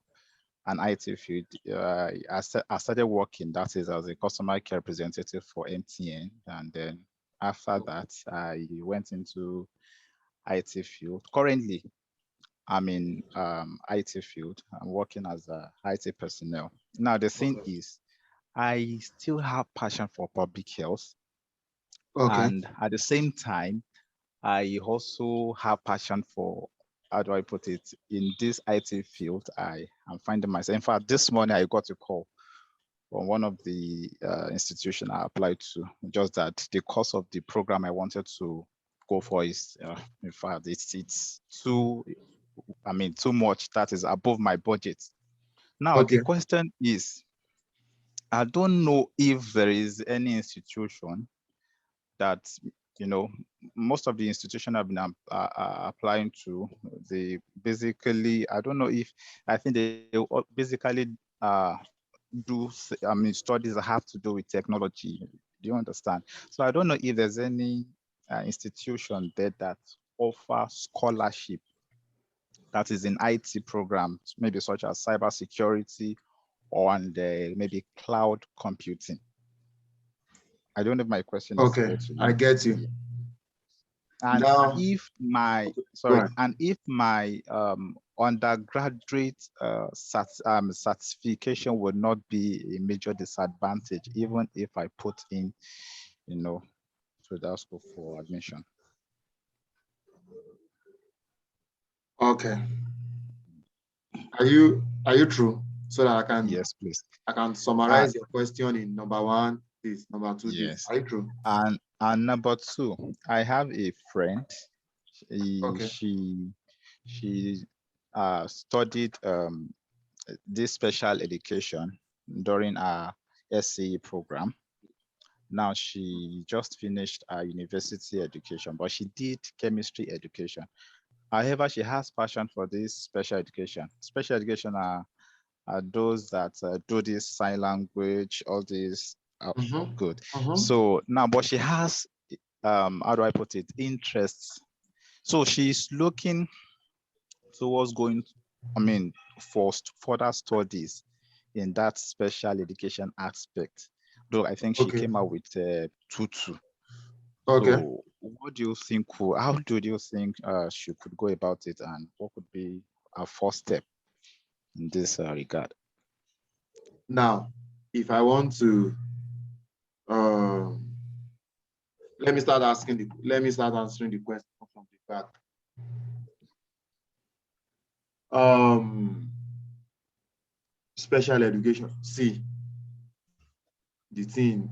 an IT field. I started working, that is, as a customer care representative for MTN. And then after that, I went into IT field. Currently, I'm in IT field. I'm working as a IT personnel. Now, the thing is, I still have passion for public health. And at the same time, I also have passion for, how do I put it, in this IT field, I am finding myself. In fact, this morning I got a call from one of the institutions I applied to, just that the cost of the program I wanted to go for is, in fact, it's too much. That is above my budget. Now, the question is, I don't know if there is any institution that, most of the institutions I've been applying to, they basically, I don't know if, I think they basically do, studies that have to do with technology. Do you understand? So I don't know if there's any institution there that offer scholarship that is in IT programs, maybe such as cybersecurity on the maybe cloud computing. I don't know if my question is Okay, clear to you. I get you. Yeah. And Now, if my go ahead. and if my undergraduate certification would not be a major disadvantage, even if I put in, to that school for admission. Okay. Are you true? So that Yes, please. I can summarize your question in number one, this, number two, this. Yes. Are you true? And number two, I have a friend. Okay. She studied this special education during our SCE program. Now she just finished her university education, but she did chemistry education. However, she has passion for this special education. Special education are those that do this sign language, all these good. So now, but she has, how do I put it, interests. So she's looking towards going, for further studies in that special education aspect. Though I think she came out with 2-2. Okay. So what do you think, how do you think she could go about it, and what could be a first step in this regard? Now, if I want to, let me start answering the question from the back. Special education. See, the thing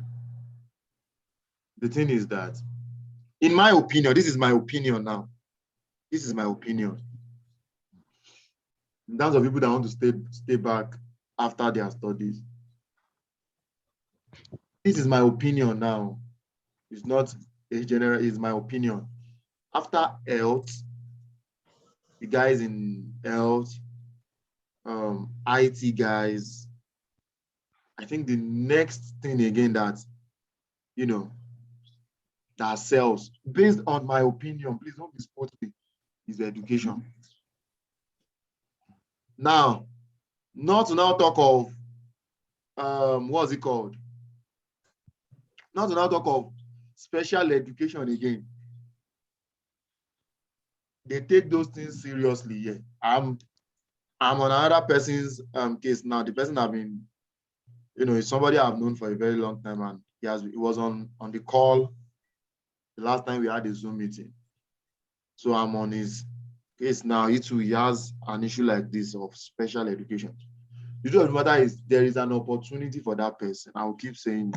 is that, in my opinion, this is my opinion now. This is my opinion. In terms of people that want to stay back after their studies. This is my opinion now. It's not a general, it's my opinion. After health, the guys in health, IT guys, I think the next thing again that, that sells, based on my opinion, please don't misquote me, is education. Now, not to now talk of, what's it called? Not to now talk of special education again. They take those things seriously. Yeah, I'm on another person's case now. The person I've been, is somebody I've known for a very long time, and he was on the call the last time we had a Zoom meeting. So I'm on his case now. He has an issue like this of special education. The truth of the matter is, there is an opportunity for that person. I will keep saying,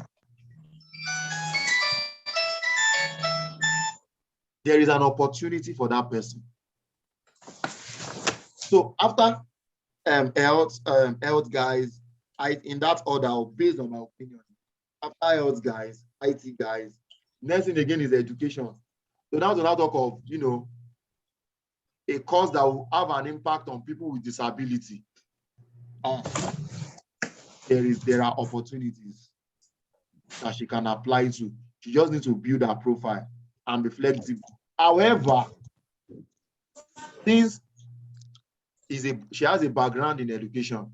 there is an opportunity for that person. So after health guys, in that order, based on my opinion, after health guys, IT guys, next thing again is education. So now to now talk of, a course that will have an impact on people with disability. There are opportunities that she can apply to. She just needs to build her profile and be flexible. However, since she has a background in education,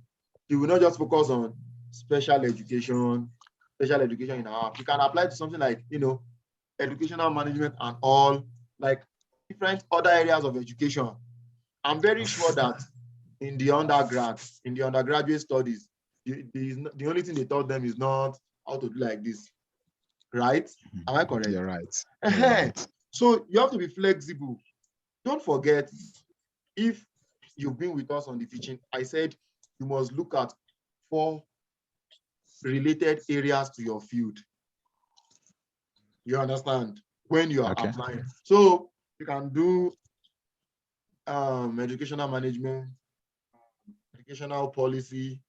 she will not just focus on special education in her app. She can apply to something like, educational management and all, like different other areas of education. I'm very sure that in the undergraduate studies, the only thing they taught them is not how to do like this, right? Am I correct? You're right. You're right. So you have to be flexible. Don't forget, if you've been with us on the teaching, I said you must look at 4 related areas to your field. You understand? When you are applying. So you can do educational management, educational policy,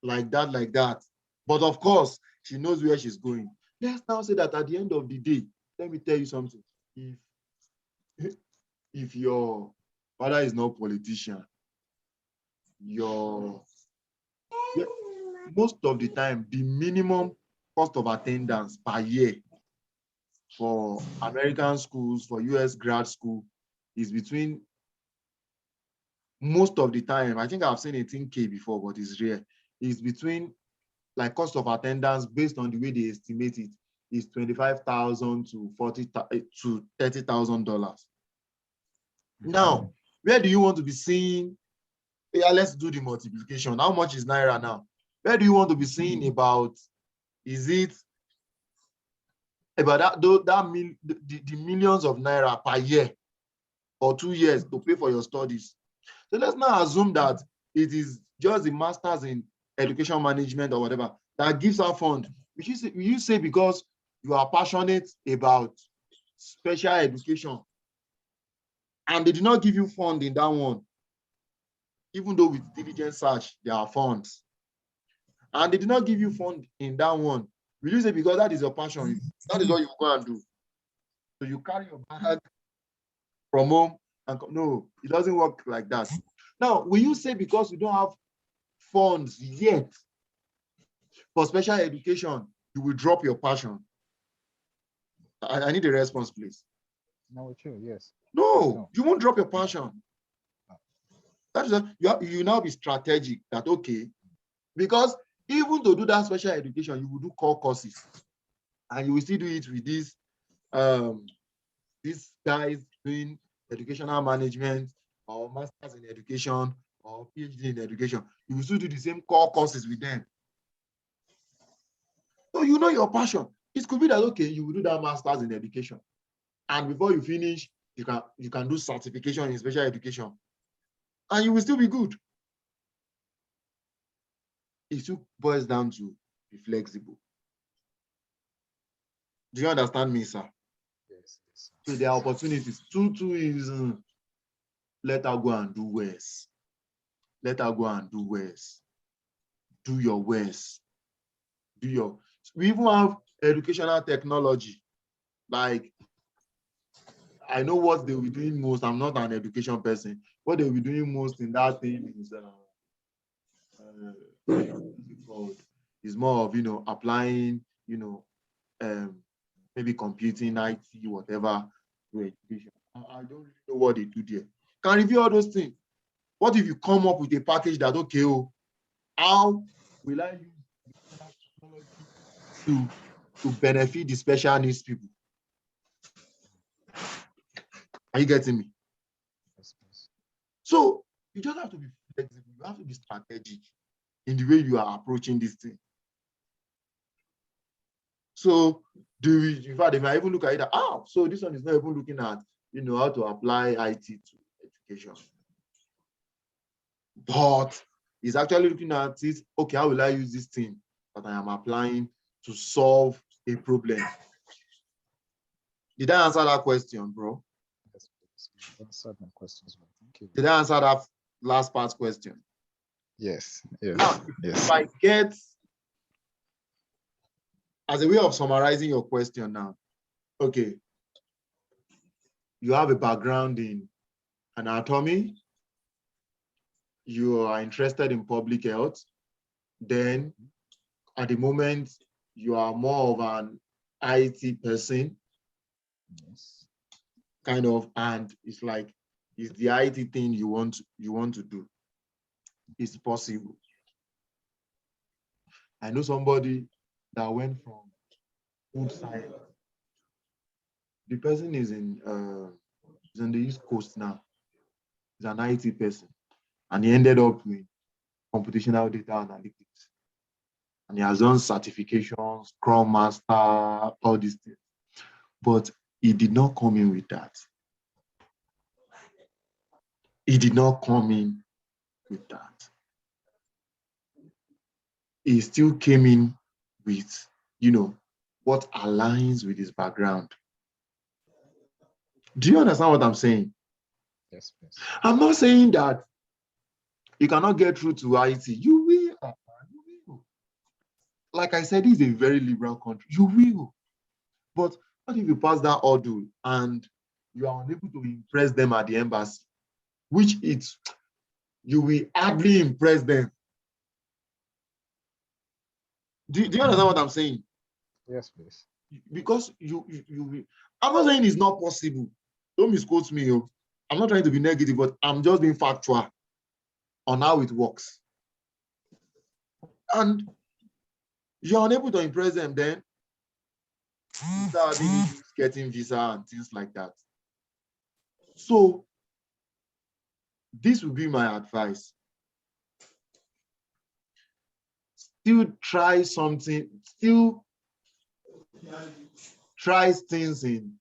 like that. But of course, she knows where she's going. Let's now say that at the end of the day, let me tell you something. If your father is not a politician, most of the time, the minimum cost of attendance per year for American schools, for US grad school, is between, most of the time, I think I've seen 18K before, but it's rare. is between, like, cost of attendance based on the way they estimate it is $25,000 to $30,000. Now, where do you want to be seeing? Yeah, let's do the multiplication. How much is Naira now? Where do you want to be seeing about? Is it about the millions of Naira per year or 2 years to pay for your studies? So let's now assume that it is just the masters in education management or whatever that gives our fund. You say because you are passionate about special education and they did not give you fund in that one, even though with diligent search, there are funds. And they did not give you fund in that one. Will you say because that is your passion, that is what you go and do? So you carry your bag from home and no, it doesn't work like that. Now, will you say because you don't have funds yet for special education, you will drop your passion? I need a response, please. No, true, yes. No, you won't drop your passion. That is you now be strategic that, okay, because even to do that special education, you will do core courses and you will still do it with these guys doing educational management or masters in education or PhD in education. You will still do the same core courses with them. So you know your passion. It could be that, okay, you will do that masters in education. And before you finish, you can do certification in special education. And you will still be good. It still boils down to be flexible. Do you understand me, sir? Yes, yes. So there are opportunities. Two is let her go and do worse. Let her go and do worse. Do your worst. We even have educational technology. Like, I know what they will be doing most. I'm not an education person. What they will be doing most in that thing is more of, applying, maybe computing, IT, whatever, to education. I don't really know what they do there. Can review all those things. What if you come up with a package that, okay, how will I use technology to benefit the special needs people? Are you getting me? Yes, yes. So you just have to be flexible. You have to be strategic in the way you are approaching this thing. So in fact, they might even look at it, so this one is not even looking at, how to apply IT to education. But it's actually looking at it, okay, how will I use this thing that I am applying to solve a problem? Did I answer that question, bro? Yes, you answered my questions well. Thank you. Did I answer that last part question? Yes, yes, Now, yes. if I get, as a way of summarizing your question now, okay, you have a background in anatomy, you are interested in public health, then at the moment you are more of an IT person, Yes. kind of, and it's like, it's the IT thing you want to do. It's possible. I know somebody that went from food science. The person is on the East Coast now. He's an IT person, and he ended up with computational data analytics. And he has done certifications, Scrum Master, all these things. But he did not come in with that. He did not come in with that. He still came in with, what aligns with his background. Do you understand what I'm saying? Yes, yes. I'm not saying that you cannot get through to IT. You will. Like I said, this is a very liberal country. You will. But what if you pass that hurdle and you are unable to impress them at the embassy, which you will hardly impress them. Do you understand what I'm saying? Yes, please. Because you will. I'm not saying it's not possible. Don't misquote me. I'm not trying to be negative, but I'm just being factual on how it works. and you're unable to impress them, then you start having issues getting visa and things like that. So this would be my advice. Still try something, still try things in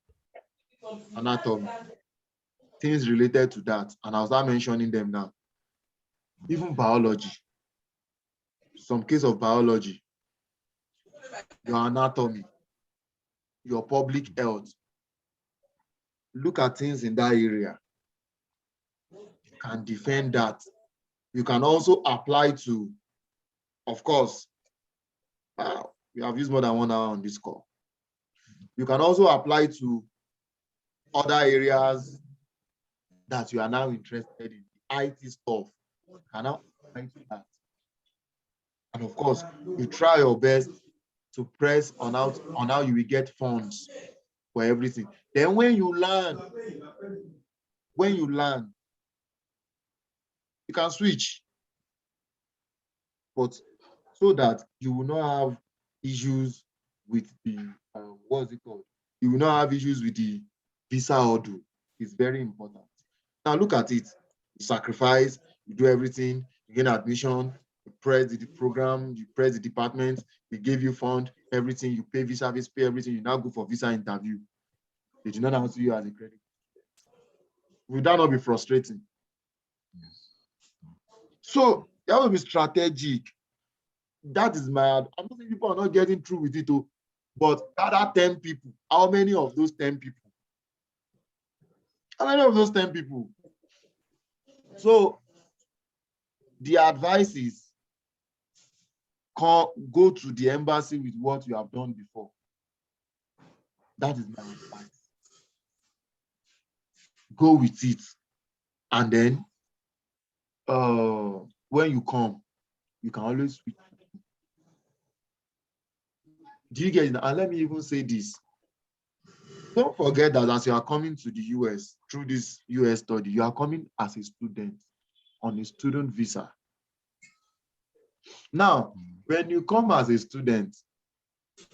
anatomy, things related to that. And I'll start mentioning them now. Even biology, some case of biology, your anatomy, your public health. Look at things in that area. You can defend that. You can also apply to, of course, we have used more than 1 hour on this call. You can also apply to other areas that you are now interested in, the IT stuff. You can now apply to that. And of course, you try your best to press on how you will get funds for everything. Then when you learn, you can switch. But so that you will not have issues with the, what's it called? You will not have issues with the visa order. It's very important. Now look at it. You sacrifice, you do everything, you gain admission, you press the program, you press the department, they give you fund, everything, you pay visa service, pay everything, you now go for visa interview. They do not answer you as a credit. Would that not be frustrating? So you have to be strategic. That is my, I'm not saying people are not getting through with it, but gather 10 people. How many of those 10 people? How many of those 10 people? So the advice is go to the embassy with what you have done before. That is my advice. Go with it. And then when you come, you can always switch. Do you get it? And let me even say this. Don't forget that as you are coming to the US through this US study, you are coming as a student on a student visa. Now, when you come as a student,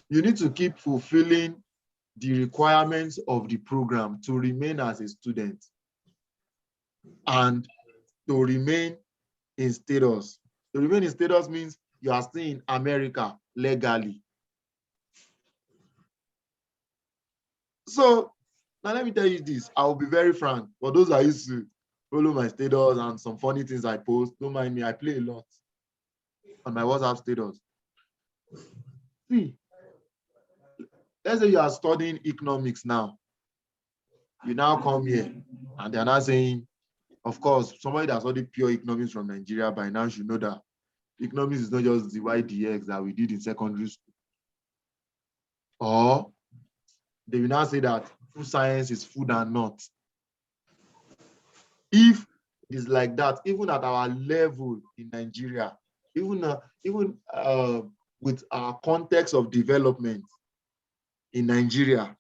you need to keep fulfilling the requirements of the program to remain as a student and to remain in status. To remain in status means you are still in America legally. So now let me tell you this. I will be very frank. For those that used to follow my status and some funny things I post, don't mind me, I play a lot on my WhatsApp status. See, let's say you are studying economics now. You now come here and they're not saying, of course, somebody that studied pure economics from Nigeria by now should know that economics is not just the YDX that we did in secondary school. Or they will now say that food science is food and not. If it is like that, even at our level in Nigeria, even with our context of development in Nigeria,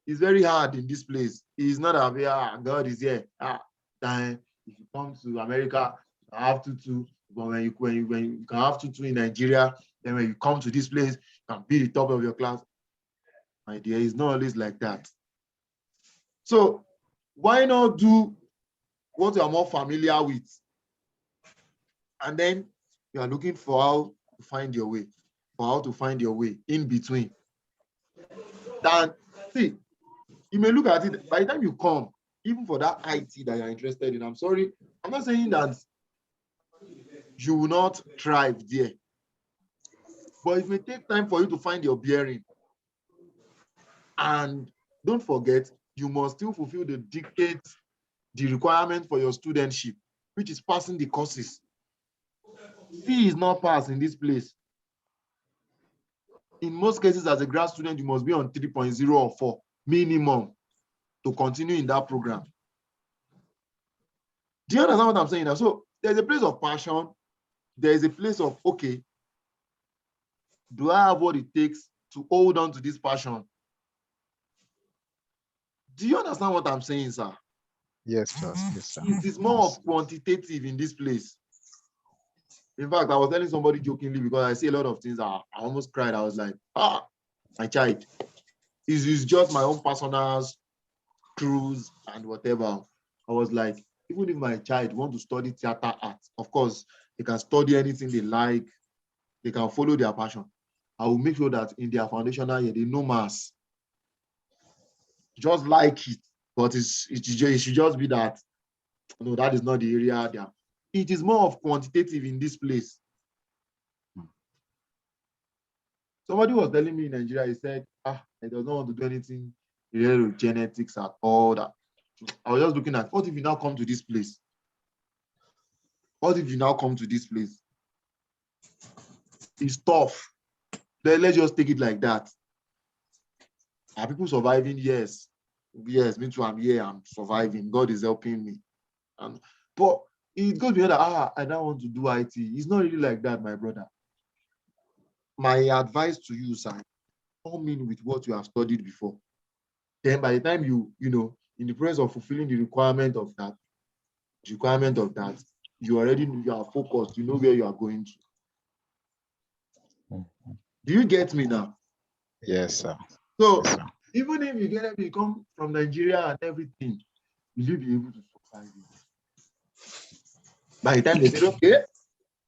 it's very hard in this place. It's not that God is here. Then if you come to America, you have to. But when you can have to in Nigeria, then when you come to this place, you can be the top of your class. My dear, it's not always like that. So why not do what you are more familiar with? And then you are looking for how to find your way, in between. Then see, you may look at it, by the time you come, even for that IT that you're interested in, I'm sorry, I'm not saying that you will not thrive there, but it may take time for you to find your bearing. And don't forget, you must still fulfill the dictates, the requirement for your studentship, which is passing the courses. C is not passed in this place. In most cases, as a grad student, you must be on 3.0 or 4 minimum to continue in that program. Do you understand what I'm saying now? So there's a place of passion. There is a place of, okay, do I have what it takes to hold on to this passion? Do you understand what I'm saying, sir? Yes, sir. Yes, sir. It is more of quantitative in this place. In fact, I was telling somebody jokingly because I see a lot of things. I almost cried. I was like, my child. It's just my own personal cruise and whatever. I was like, even if my child want to study theater art, of course, they can study anything they like. They can follow their passion. I will make sure that in their foundational year, they know maths. Just like it. But it should just be that, no, that is not the area there. It is more of quantitative in this place. Somebody was telling me in Nigeria, he said, I don't want to do anything related with genetics at all. That I was just looking at, what if you now come to this place? What if you now come to this place? It's tough. Then let's just take it like that. Are people surviving? Yes. Yes, me too. I'm here. I'm surviving. God is helping me. But it goes beyond that. I don't want to do IT. It's not really like that, my brother. My advice to you, sir, come in with what you have studied before. Then by the time you in the process of fulfilling the requirement of that, you are focused. You know where you are going to. Do you get me now? Yes, sir. So Yes, sir. even if you come from Nigeria and everything, will you be able to survive it? By the time they say, okay,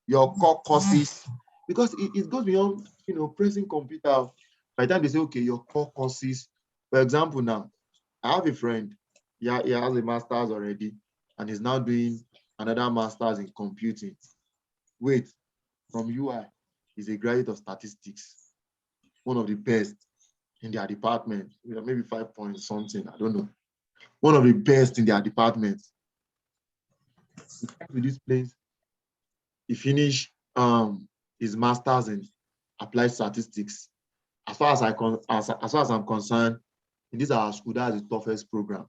your core courses, because it goes beyond pressing computer. By the time they say, okay, your core courses, for example, now I have a friend, he has a master's already, and is now doing another master's in computing. Wait, from UI, he's a graduate of statistics, one of the best in their department, maybe 5 point something, I don't know. One of the best in their department. He came to this place, he finished his master's in applied statistics. As far as I'm concerned, in this our school, that's the toughest program.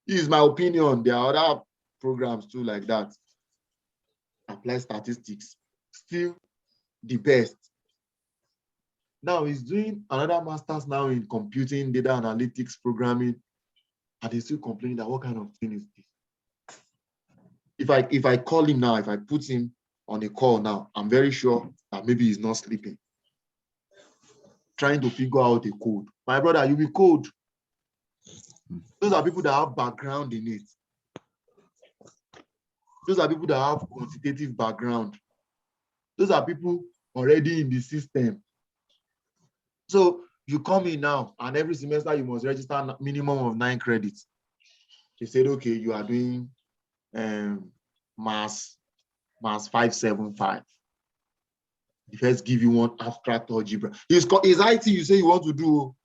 This is my opinion. There are other programs too like that. Applied statistics, still the best. Now he's doing another master's now in computing, data analytics, programming, and he's still complaining that what kind of thing is this? If I call him now, if I put him on a call now, I'm very sure that maybe he's not sleeping, trying to figure out a code. My brother, you will code. Those are people that have background in it. Those are people that have quantitative background. Those are people already in the system. So you come in now, and every semester you must register a minimum of 9 credits. They said, okay, you are doing mass 575. They first give you one abstract algebra. It's IT you say you want to do.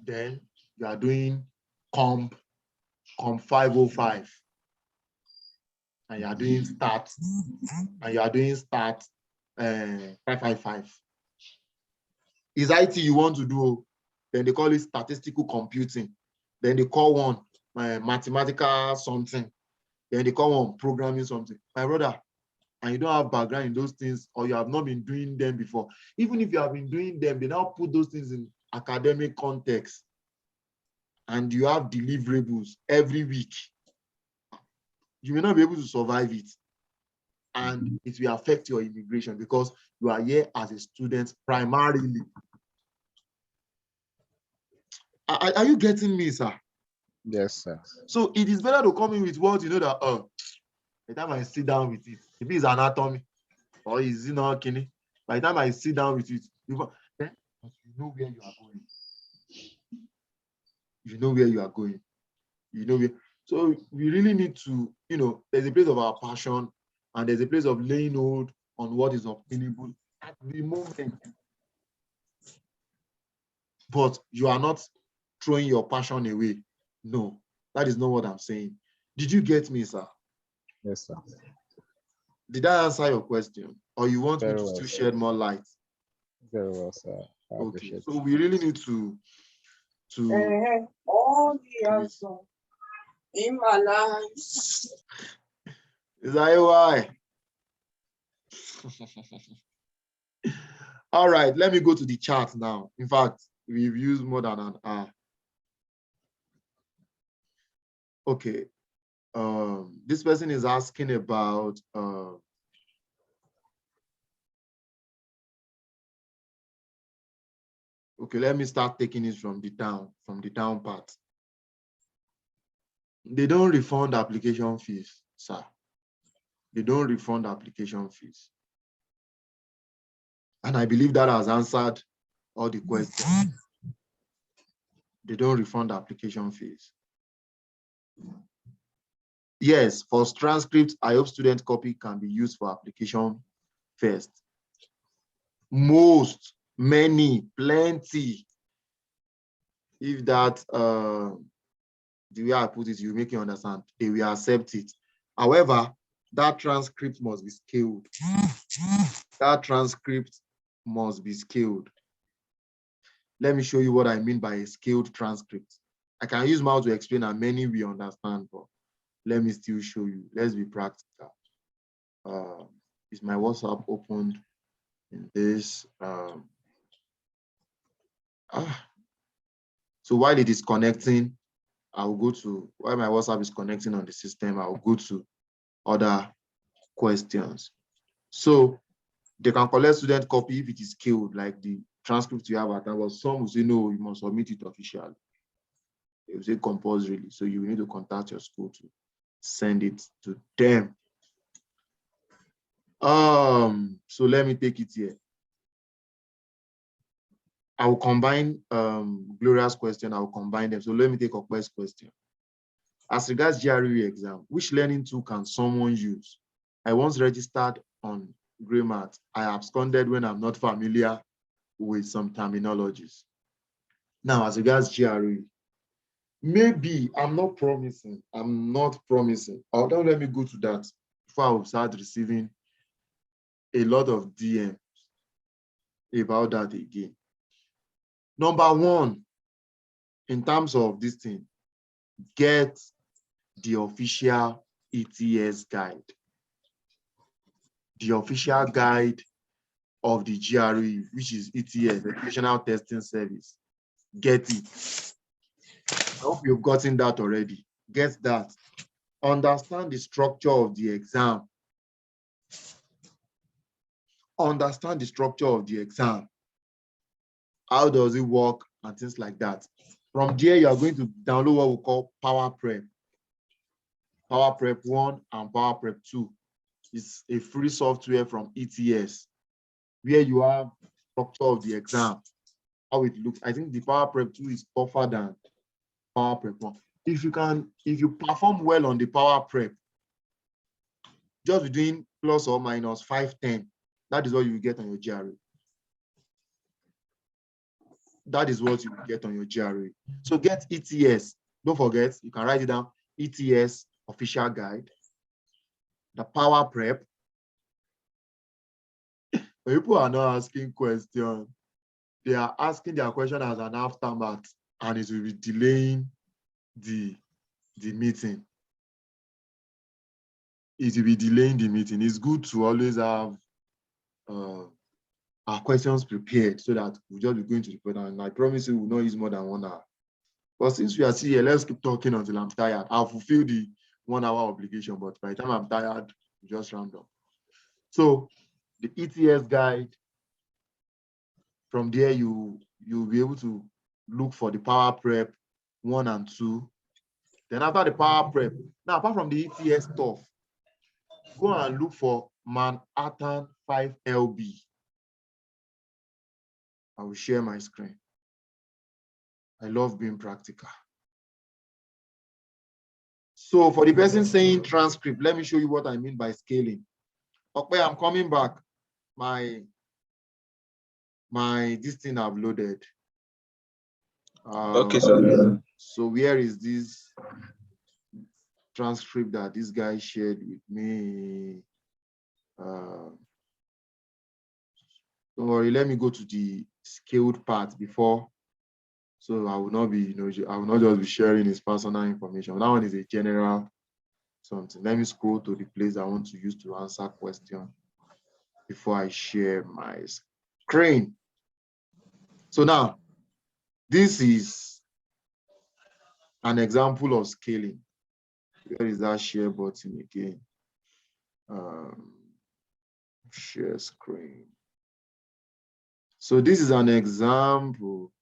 Then you are doing comp 505. And you are doing stat. And you are doing stat 555. Is IT you want to do? Then they call it statistical computing. Then they call one mathematical something. Then they call one programming something. My brother, and you don't have background in those things, or you have not been doing them before. Even if you have been doing them, they now put those things in academic context. And you have deliverables every week. You may not be able to survive it. And it will affect your immigration because you are here as a student primarily. Are you getting me, sir? Yes, sir. So it is better to come in with what you know that, by the time I sit down with it, if it's anatomy or is it not kidney, by the time I sit down with it, then you know where you are going. You know where you are going. You know where. So we really need to, there's a place of our passion and there's a place of laying hold on what is obtainable at the moment. But you are not throwing your passion away. No, that is not what I'm saying. Did you get me, sir? Yes, sir. Did I answer your question? Or you want Very me to well, still sir. shed more light? Very well, sir. I Okay, appreciate so it. we really need to all the answer in my life. Is that why? All right, let me go to the chat now. In fact, we've used more than an hour. Okay. This person is asking about Okay, let me start taking it from the down part. They don't refund application fees, sir. They don't refund application fees. And I believe that has answered all the questions. They don't refund application fees. Yes, for transcripts, I hope student copy can be used for application first. Most, many, plenty. If that, the way I put it, you make you understand, they will accept it. However, that transcript must be scaled. That transcript must be scaled. Let me show you what I mean by a scaled transcript. I can use mouth to explain, and many we understand, but let me still show you. Let's be practical. Is my WhatsApp opened in this? So while it is connecting, I'll go to, while my WhatsApp is connecting on the system, I'll go to other questions. So they can collect student copy if it is scaled, like the transcript you have at hand, but some will say, no, you must submit it officially. They will say compulsorily. So you need to contact your school to send it to them. So let me take it here. I will combine Gloria's question, I will combine them. So let me take Okwe's question. As regards GRE exam, which learning tool can someone use? I once registered on GreyMath. I absconded when I'm not familiar with some terminologies. Now, as regards GRE, maybe I'm not promising. Oh, don't let me go to that before I will start receiving a lot of DM about that again. Number one, in terms of this thing, get the official ETS guide. The official guide of the GRE, which is ETS, Educational Testing Service. Get it. I hope you've gotten that already. Get that. Understand the structure of the exam. Understand the structure of the exam. How does it work and things like that. From there, you are going to download what we call Power Prep. Power Prep 1 and Power Prep 2. It's a free software from ETS where you have structure of the exam, how it looks. I think the Power Prep 2 is tougher than Power Prep 1. If you perform well on the Power Prep, just be doing plus or minus 510. That is what you will get on your GRE. That is what you will get on your GRE. So get ETS. Don't forget, you can write it down. ETS official guide, the Power Prep. When people are not asking questions, they are asking their question as an aftermath, and it will be delaying the meeting. It will be delaying the meeting. It's good to always have our questions prepared so that we'll just be going to the point. And I promise you, we'll not use more than 1 hour. But since we are still here, let's keep talking until I'm tired. I'll fulfill the 1 hour obligation, but by the time I'm tired, we just round up. So the ETS guide, from there, you'll be able to look for the Power Prep 1 and 2. Then after the Power Prep, now apart from the ETS stuff, go and look for Manhattan 5LB. I will share my screen. I love being practical. So for the person saying transcript, let me show you what I mean by scaling. Okay, I'm coming back. This thing I've loaded. Okay, sir. So where is this transcript that this guy shared with me? Don't worry, let me go to the scaled part before. So I will not be, I will not just be sharing his personal information. That one is a general something. Let me scroll to the place I want to use to answer question before I share my screen. So now, this is an example of scaling. Where is that share button again? Share screen. So this is an example.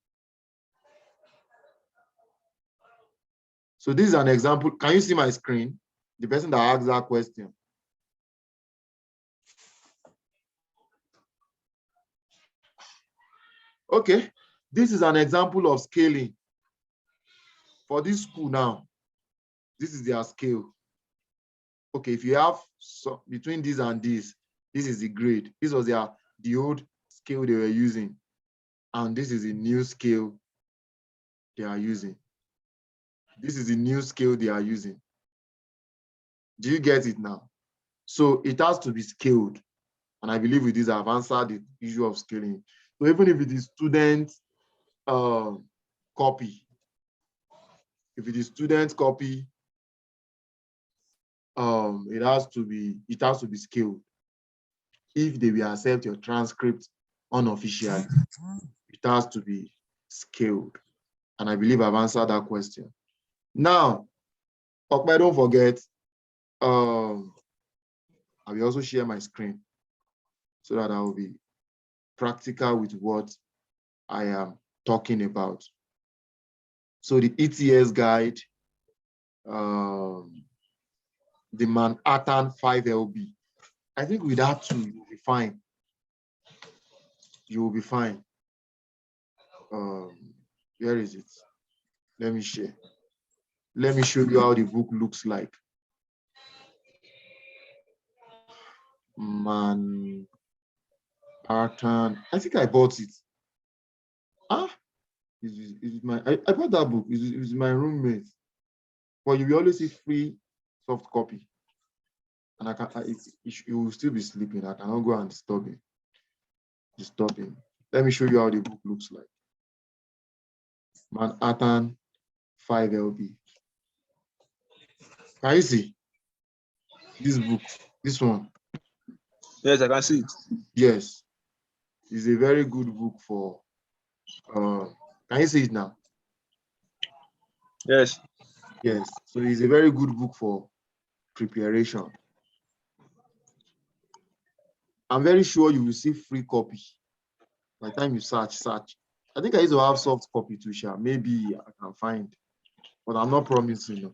So this is an example. Can you see my screen? The person that asked that question. Okay, this is an example of scaling. For this school now, this is their scale. Okay, if you have between this and this is the grade. This was the old scale they were using. And this is the new scale they are using. This is the new scale they are using. Do you get it now? So it has to be scaled. And I believe with this, I've answered the issue of scaling. So even if it is student copy, it has to be scaled. If they will accept your transcript unofficially, it has to be scaled. And I believe I've answered that question. Now, Okpe, don't forget, I will also share my screen so that I will be practical with what I am talking about. So the ETS guide, the Manhattan 5LB. I think with that too, you'll be fine. You will be fine. Where is it? Let me share. Let me show you how the book looks like. Manhattan. I think I bought it. Ah, I bought that book. It's my roommate. But you will always see free soft copy. And you will still be sleeping. I cannot go and disturb him. Let me show you how the book looks like. Manhattan 5LB. Can you see this book? This one? Yes, I can see it. Yes. It's a very good book for can you see it now? Yes. Yes. So it's a very good book for preparation. I'm very sure you will see free copy by the time you search. I think I used to have soft copy too, Sha. Maybe I can find, but I'm not promising. No.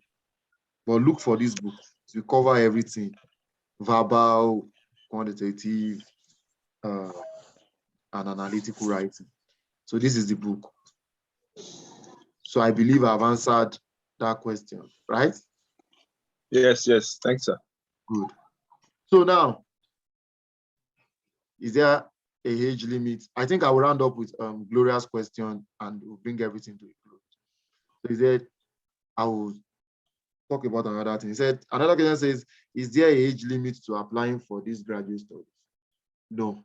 But look for this book to cover everything: verbal, quantitative, and analytical writing. So this is the book. So I believe I've answered that question, right? Yes. Thanks, sir. Good. So now, is there a age limit? I think I will round up with Gloria's question and we'll bring everything to a close. So he said, I will talk about another thing. He said, another question says, is there an age limit to applying for this graduate studies? No.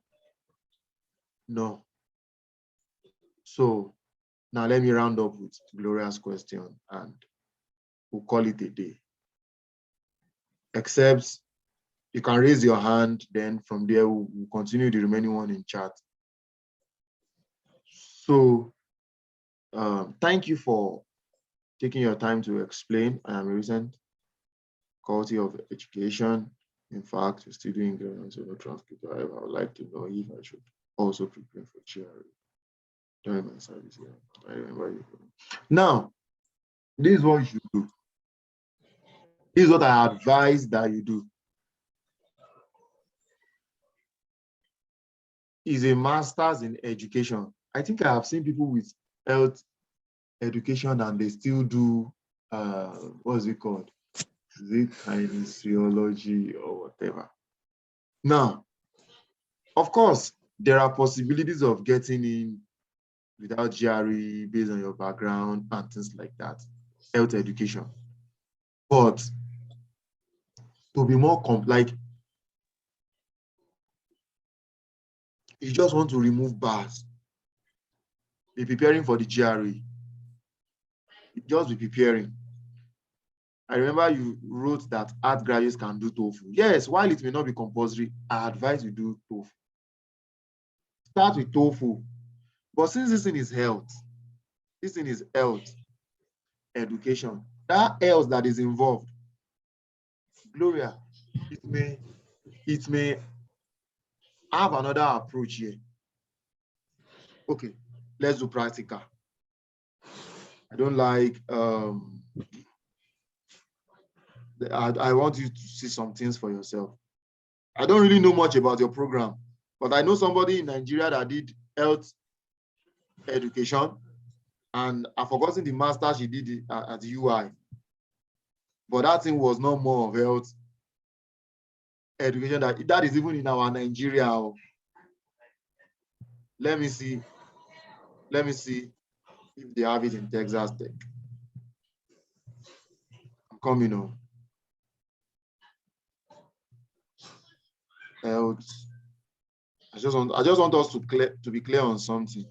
So now let me round up with Gloria's question and we'll call it a day. Except you can raise your hand, then from there we'll continue the remaining one in chat. So thank you for taking your time to explain. I am a recent quality of education. In fact, we're still doing grants over transcript. However, I would like to know if I should also prepare for GRE during my service here. I remember you. Now, this is what you should do. This is what I advise that you do. Is a master's in education. I think I have seen people with health education and they still do what's it called? Is it kinesiology or whatever? Now, of course, there are possibilities of getting in without GRE based on your background and things like that, health education. But to be more like you just want to remove bars, be preparing for the GRE. Just be preparing. I remember you wrote that art graduates can do TOEFL. Yes, while it may not be compulsory, I advise you do TOEFL. Start with TOEFL. But since this thing is health, education, that else that is involved, Gloria, it may have another approach here. Okay, let's do practical. I don't like, I want you to see some things for yourself. I don't really know much about your program, but I know somebody in Nigeria that did health education, and I've forgotten the master she did at UI. But that thing was not more of health education. That is even in our Nigeria. Let me see. Let me see if they have it in Texas Tech. I'm coming on. Health. I just want us to be clear on something.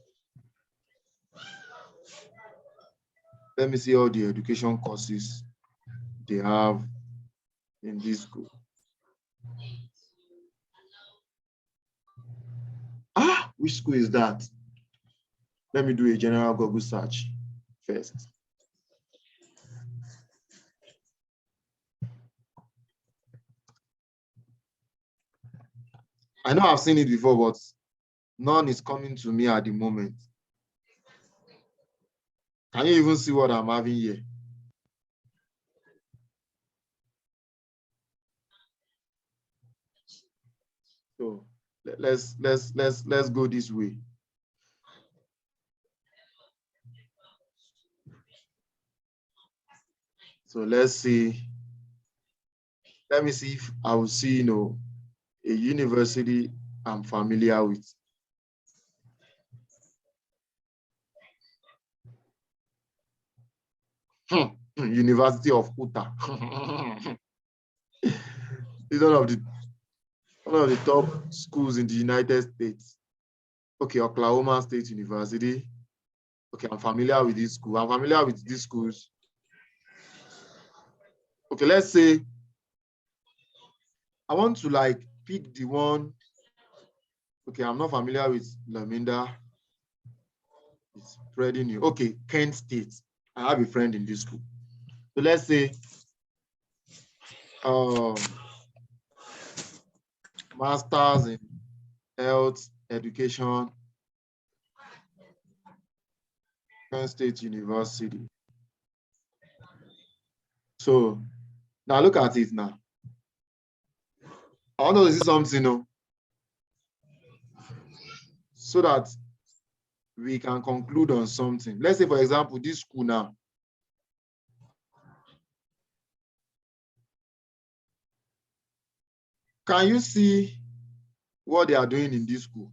Let me see all the education courses they have in this school. Which school is that? Let me do a general Google search first. I know I've seen it before, but none is coming to me at the moment. Can you even see what I'm having here? So let's go this way. So let's see. Let me see if I will see, a university I'm familiar with. University of Utah. It's one of the top schools in the United States. Okay, Oklahoma State University. Okay, I'm familiar with this school. I'm familiar with these schools. Okay, let's say I want to pick the one. Okay, I'm not familiar with Laminda. It's spreading you. Okay, Kent State. I have a friend in this school. So let's say Masters in Health Education, Kent State University. So now look at it now. I want to see something, so that we can conclude on something. Let's say, for example, this school now. Can you see what they are doing in this school?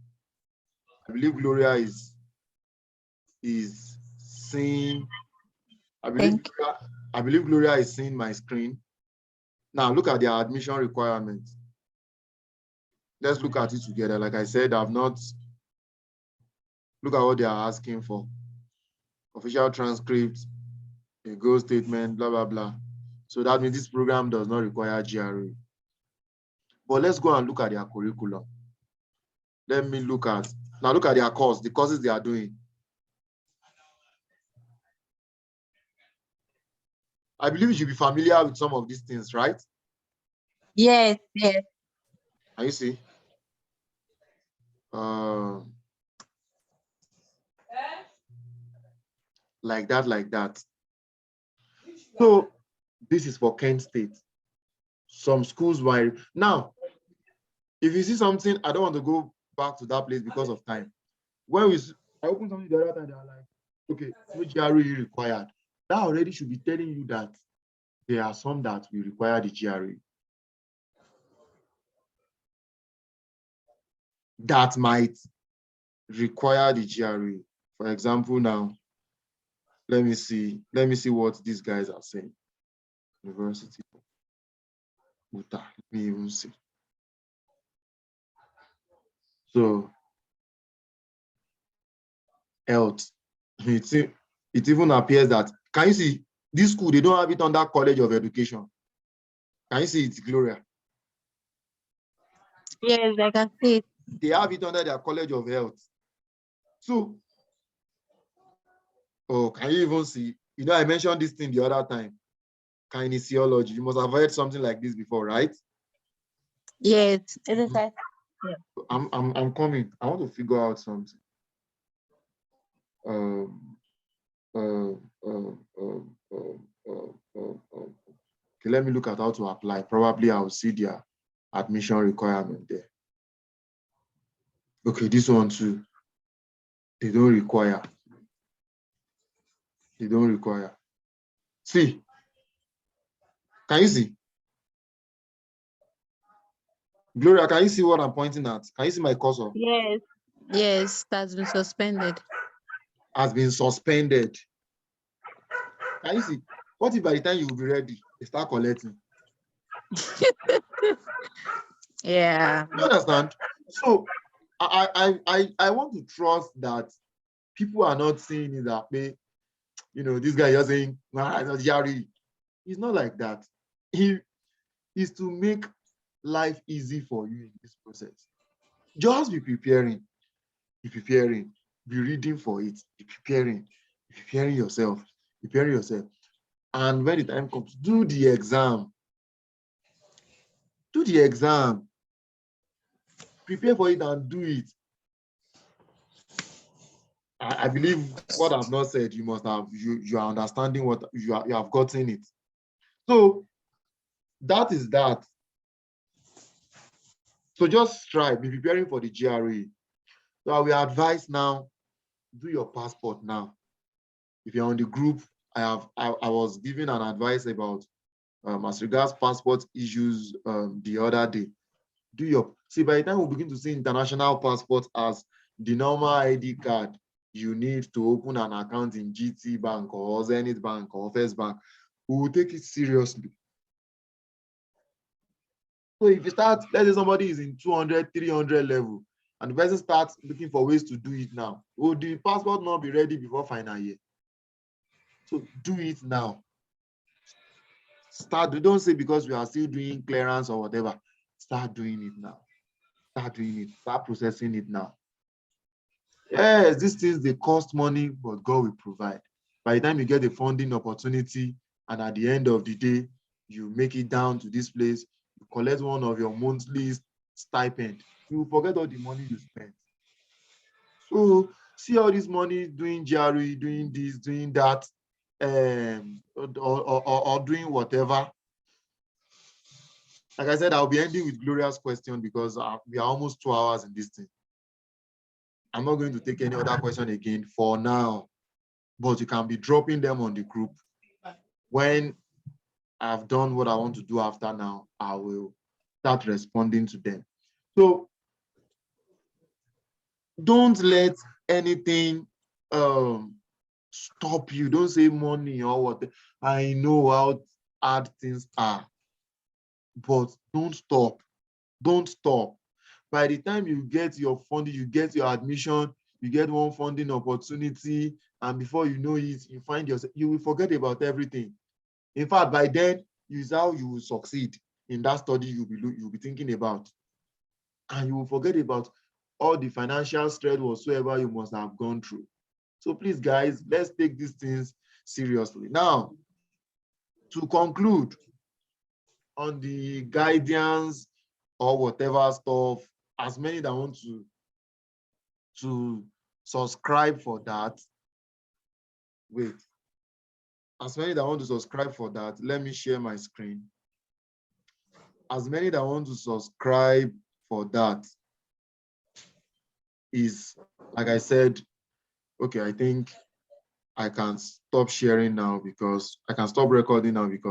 I believe Gloria is seeing. I believe Gloria is seeing my screen. Now look at their admission requirements. Let's look at it together. Like I said, I've not. Look at what they are asking for. Official transcript, a goal statement, blah, blah, blah. So that means this program does not require GRE. But let's go and look at their curriculum. Let me look at their course, the courses they are doing. I believe you should be familiar with some of these things, right? Yes, yes. Can you see? Like that. So this is for Kent State. Some schools were now. If you see something, I don't want to go back to that place because of time. When I opened something the other time, they are like, okay, no GRE required. That already should be telling you that there are some that will require the GRE. That might require the GRE. For example, now, let me see what these guys are saying. University of Utah. Let me even see. So, health. It even appears that, can you see this school? They don't have it under College of Education. Can you see it, Gloria? Yes, I can see it. They have it under their College of Health. So, can you even see? I mentioned this thing the other time. Kinesiology. You must have heard something like this before, right? Yes, it is. I'm coming. I want to figure out something. um, um, um, um, um, okay, let me look at how to apply. Probably I'll see their admission requirement there. Okay, this one too. They don't require. They don't require. See, can you see? Gloria, can you see what I'm pointing at? Can you see my cursor? Yes. Yes, that's been suspended. Has been suspended. Can you see? What if by the time you will be ready, they start collecting? Yeah. You understand? So I want to trust that people are not seeing it that way. You know, this guy just saying, nah, it's not Jerry. It's not like that. He is to make life easy for you in this process. Just be preparing, be reading for it, be preparing yourself, preparing yourself. And when the time comes, do the exam. Do the exam. Prepare for it and do it. I believe what I've not said, you must have, you are understanding what you have gotten it. So that is that. So just try, be preparing for the GRE. So I will advise now, do your passport now. If you're on the group, I was giving an advice about as regards passport issues the other day. See, by the time we begin to see international passport as the normal ID card you need to open an account in GT Bank or Zenith Bank or First Bank, we will take it seriously. So if you start, let's say somebody is in 200, 300 level, and the person starts looking for ways to do it now, will the passport not be ready before final year? So do it now. Start, don't say because we are still doing clearance or whatever. Start doing it now. Start doing it. Start processing it now. Yes, these things, they cost money, but God will provide. By the time you get the funding opportunity, and at the end of the day, you make it down to this place, you collect one of your monthly stipend, you will forget all the money you spent. So see all this money doing GRE, doing this, doing that, or doing whatever. Like I said, I'll be ending with Gloria's question because we are almost 2 hours in this thing. I'm not going to take any other question again for now, but you can be dropping them on the group. When I've done what I want to do after now, I will start responding to them. So don't let anything stop you. Don't say money or what. I know how hard things are, but don't stop. Don't stop. By the time you get your funding, you get your admission, you get one funding opportunity, and before you know it, you find yourself, you will forget about everything. In fact, by then, is how you will succeed in that study you'll be thinking about. And you will forget about all the financial stress whatsoever you must have gone through. So please, guys, let's take these things seriously. Now, to conclude on the guidance or whatever stuff, as many that want to subscribe for that, wait, as many that want to subscribe for that, let me share my screen. As many that want to subscribe for that is, like I said, okay, I think I can stop sharing now because I can stop recording now because